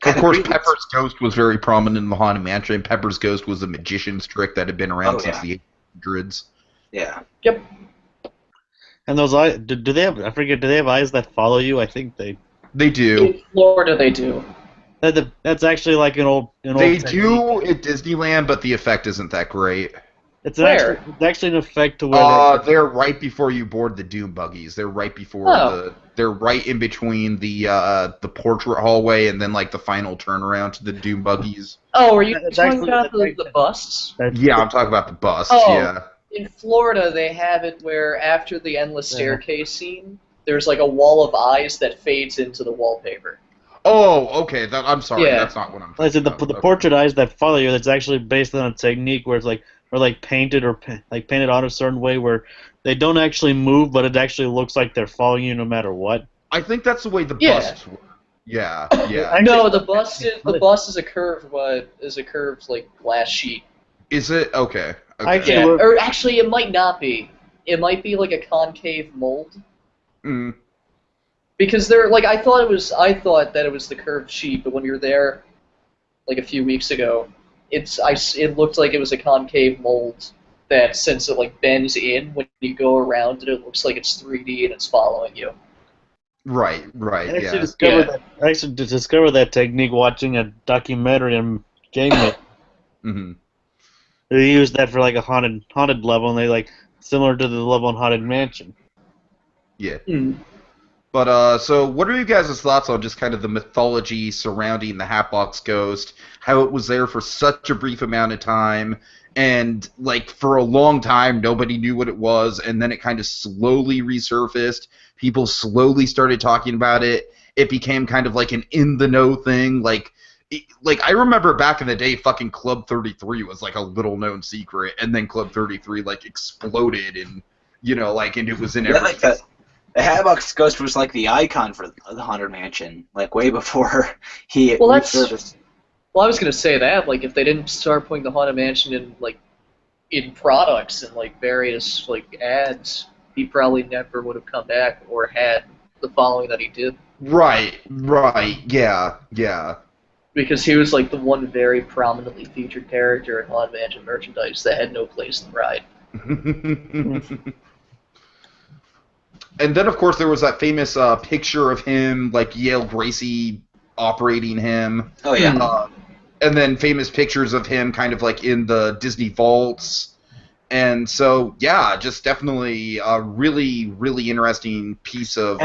A: of course, Pepper's Ghost was very prominent in the Haunted Mansion. Pepper's Ghost was a magician's trick that had been around since the 1800s.
C: Yeah.
B: Yep.
D: And those eyes, do they have? I forget. Do they have eyes that follow you? I think they.
A: They do.
B: In Florida, they do.
D: That's actually like an old.
A: They do at Disneyland, but the effect isn't that great.
D: It's actually an effect to where
A: they're right before you board the Doom buggies. They're right before they're right in between the portrait hallway and then like the final turnaround to the Doom buggies.
B: Oh, are you talking about the busts?
A: Yeah, I'm talking about the busts.
B: Oh,
A: yeah.
B: In Florida, they have it where after the endless staircase scene, there's like a wall of eyes that fades into the wallpaper.
A: Oh, okay. I'm sorry. Yeah. That's not what I'm talking about.
D: The portrait eyes that follow you. That's actually based on a technique where it's like. Or like painted on a certain way where they don't actually move, but it actually looks like they're following you no matter what.
A: I think that's the way the busts work. Yeah.
B: No, the bust is a curved like glass sheet.
A: Is it? Okay.
B: Yeah. Or actually, it might not be. It might be like a concave mold.
A: Mm.
B: Because they're like I thought that it was the curved sheet, but when we were there, like a few weeks ago. It looked like it was a concave mold that since it like bends in when you go around it looks like it's 3D and it's following you.
A: Right,
D: I actually
A: yeah.
D: discovered that technique watching a documentary on Game It.
A: Hmm.
D: They used that for like a haunted level, and they like similar to the level in Haunted Mansion.
A: Yeah.
B: Mm.
A: But, so what are you guys' thoughts on just kind of the mythology surrounding the Hatbox Ghost, how it was there for such a brief amount of time, and, like, for a long time, nobody knew what it was, and then it kind of slowly resurfaced. People slowly started talking about it. It became kind of like an in-the-know thing. Like, I remember back in the day, fucking Club 33 was, like, a little-known secret, and then Club 33, like, exploded, and, you know, like, and it was in
C: Yeah, like
A: every...
C: the Hatbox Ghost was like the icon for the Haunted Mansion, like way before he
B: Well, that's-
C: resurfaced.
B: Well, I was gonna say that, like, if they didn't start putting the Haunted Mansion in, like, in products and, like, various, like, ads, he probably never would have come back or had the following that he did.
A: Right, yeah.
B: Because he was, like, the one very prominently featured character in Haunted Mansion merchandise that had no place in the ride.
A: And then, of course, there was that famous picture of him, like Yale Gracie operating him.
C: Oh yeah.
A: And then famous pictures of him kind of like in the Disney vaults. And so, yeah, just definitely a really, really interesting piece of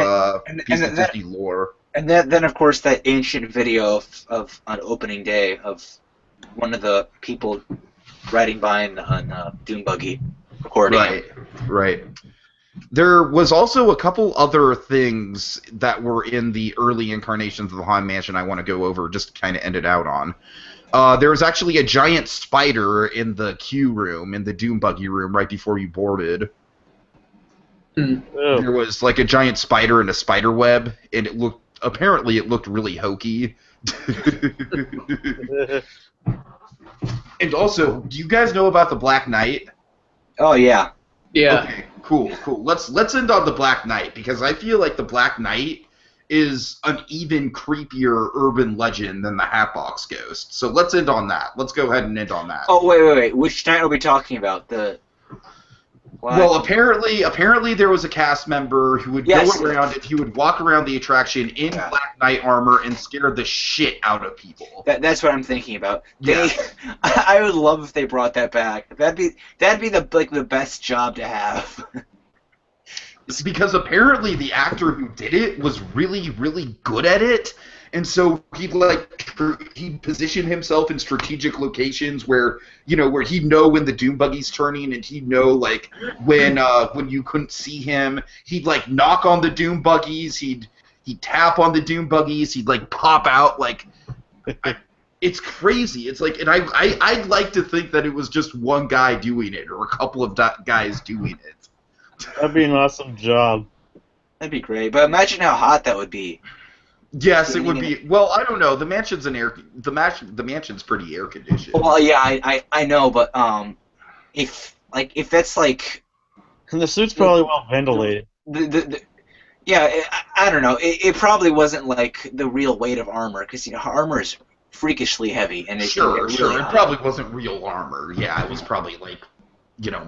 A: Disney lore.
C: And then of course that ancient video of on opening day of one of the people riding by on Dune Buggy recording.
A: Right. There was also a couple other things that were in the early incarnations of the Haunted Mansion I want to go over, just to kind of end it out on. There was actually a giant spider in the queue room, in the Doom Buggy room, right before you boarded.
D: Oh.
A: There was like a giant spider in a spider web, and apparently it looked really hokey. And also, do you guys know about the Black Knight?
C: Oh yeah.
B: Yeah.
A: Okay, cool. Let's end on the Black Knight, because I feel like the Black Knight is an even creepier urban legend than the Hatbox Ghost. So let's end on that. Let's go ahead and end on that.
C: Oh wait. Which night are we talking about? The what?
A: Well, apparently there was a cast member who would go around, and he would walk around the attraction in Black Knight armor and scare the shit out of people.
C: That's what I'm thinking about.
A: Yeah.
C: I would love if they brought that back. That'd be the best job to have.
A: It's because apparently the actor who did it was really, really good at it, and so he'd position himself in strategic locations where he'd know when the Doom Buggy's turning, and he'd know like when you couldn't see him. He'd like knock on the Doom Buggies. He'd tap on the Doom Buggies. He'd like pop out like. It's crazy. It's like, and I'd like to think that it was just one guy doing it, or a couple of guys doing it.
D: That'd be an awesome job.
C: That'd be great. But imagine how hot that would be.
A: Yes, it would be. Well, I don't know. The mansion's the mansion's pretty air conditioned.
C: Well, yeah, I know, but if that's like,
A: Hmm.
D: And the suit's probably well ventilated.
C: Yeah, I don't know. It probably wasn't like the real weight of armor, because armor is freakishly heavy, and it
A: Sure.
C: really
A: It
C: hot.
A: probably wasn't real armor. Yeah, it was probably like,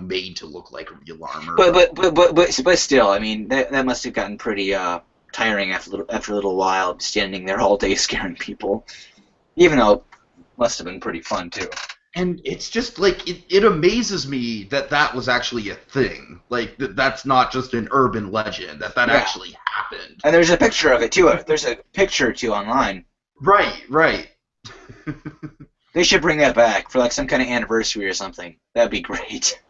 A: made to look like real armor.
C: But still, I mean, that must have gotten pretty tiring after a little while, standing there all day scaring people. Even though it must have been pretty fun too.
A: And it's just like it amazes me that was actually a thing. Like that's not just an urban legend. That actually happened.
C: And there's a picture of it too. There's a picture or two online.
A: Right.
C: They should bring that back for like some kind of anniversary or something. That'd be great.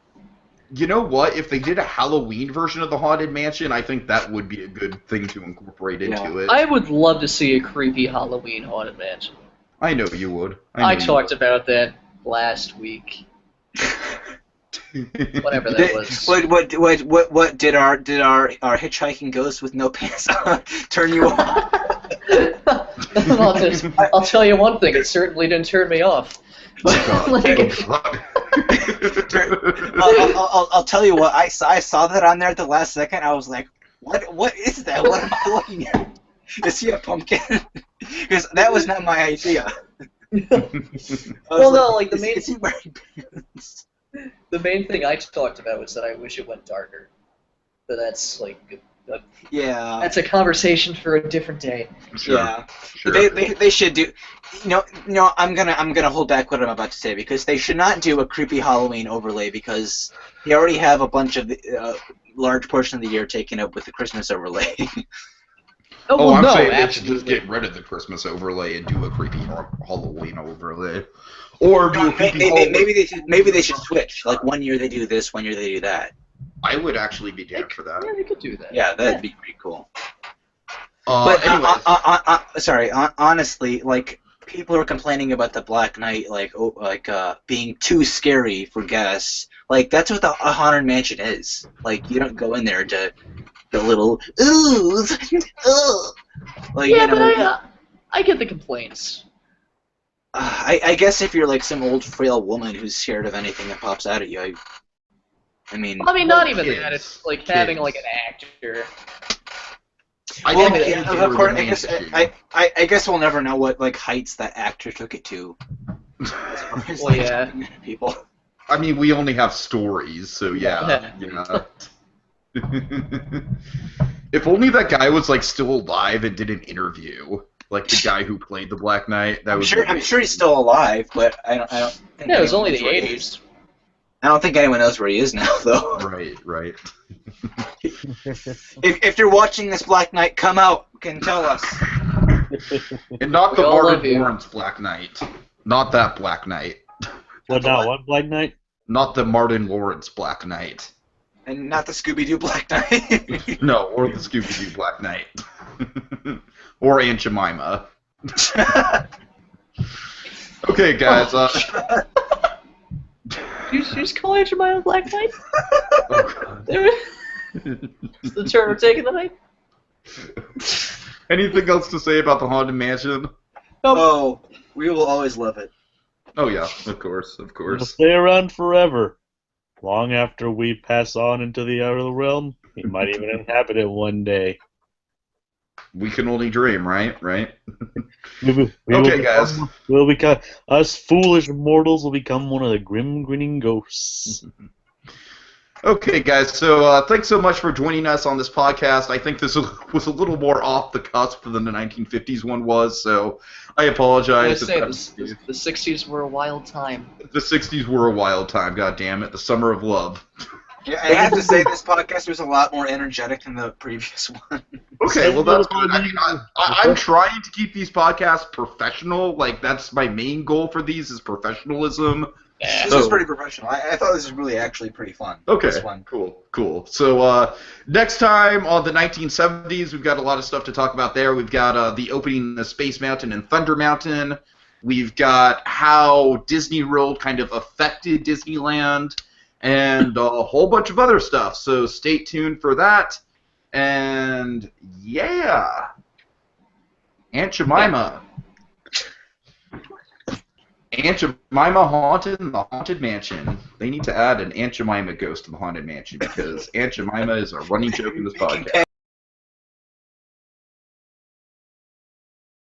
A: You know what? If they did a Halloween version of the Haunted Mansion, I think that would be a good thing to incorporate into it.
B: I would love to see a creepy Halloween Haunted Mansion.
A: I know you would.
B: I talked about that last week. Whatever that was.
C: What did our hitchhiking ghost with no pants on turn you off?
B: I'll tell you one thing. It certainly didn't turn me off.
C: I'll tell you what. I saw that on there at the last second. I was like, what is that? What am I looking at? Is he a pumpkin? Because that was not my idea.
B: Well, no, like
C: is he wearing pants?
B: the main thing I talked about was that I wish it went darker. But that's like
C: Yeah.
B: That's a conversation for a different day.
A: Sure.
C: Yeah.
A: Sure.
C: They should do. No. I'm gonna hold back what I'm about to say because they should not do a creepy Halloween overlay because they already have a bunch of the large portion of the year taken up with the Christmas overlay.
A: Oh, I'm
B: no,
A: saying they should
B: absolutely.
A: just get rid of the Christmas overlay and do a creepy Halloween overlay, or do a creepy Halloween.
C: Maybe they should switch. Like 1 year they do this, 1 year they do that.
A: I would actually be down for that.
B: Yeah, they could do that.
C: Yeah, that'd be pretty cool.
A: But
C: anyways, honestly, like people are complaining about the Black Knight, being too scary for guests. Like that's what a haunted mansion is. Like you don't go in there to the little ooh, like
B: Yeah,
C: you know.
B: but I get the complaints.
C: I guess if you're like some old frail woman who's scared of anything that pops out at you, I mean,
B: not even
A: kids.
B: that. It's like having like an actor.
C: I guess we'll never know what like heights that actor took it to.
B: Well, yeah.
C: People.
A: I mean, we only have stories, so yeah. You know. If only that guy was like still alive and did an interview, like the guy who played the Black Knight. I'm
C: sure he's still alive, but I don't think.
B: Yeah, it was only the 80s.
C: I don't think anyone knows where he is now, though.
A: Right.
C: If you're watching this Black Knight, come out and tell us.
A: And not the
B: We all love
A: Martin
B: you.
A: Lawrence Black Knight. Not that Black Knight.
D: What now? What Black Knight?
A: Not the Martin Lawrence Black Knight.
C: And not the Scooby-Doo Black Knight.
A: No, or the Scooby-Doo Black Knight. Or Aunt Jemima. Okay, guys.
B: You just call Aunt Jemima Black Knight?
A: Oh,
B: Is the turn we're taking tonight?
A: anything else to say about the Haunted Mansion?
C: Oh, we will always love it.
A: Oh yeah, of course.
D: It'll stay around forever. Long after we pass on into the other realm, we might even inhabit it one day.
A: We can only dream, right?
D: Okay,
A: guys.
D: We'll become us foolish mortals will become one of the grim grinning ghosts.
A: Okay, guys. So thanks so much for joining us on this podcast. I think this was a little more off the cusp than the 1950s one was, so I apologize.
B: The 60s were a wild time.
A: The 60s were a wild time. God damn it! The summer of love.
C: Yeah, I have to say this podcast was a lot more energetic than the previous one.
A: Okay, well that's good. I mean, I'm trying to keep these podcasts professional. Like that's my main goal for these is professionalism.
C: This was pretty professional. I thought this was really actually pretty fun.
A: Okay,
C: this one.
A: Cool. So next time on the 1970s, we've got a lot of stuff to talk about there. We've got the opening of Space Mountain and Thunder Mountain. We've got how Disney World kind of affected Disneyland. And a whole bunch of other stuff, so stay tuned for that. And yeah, Aunt Jemima haunted in the Haunted Mansion. They need to add an Aunt Jemima ghost to the Haunted Mansion because Aunt Jemima is a running joke in this podcast.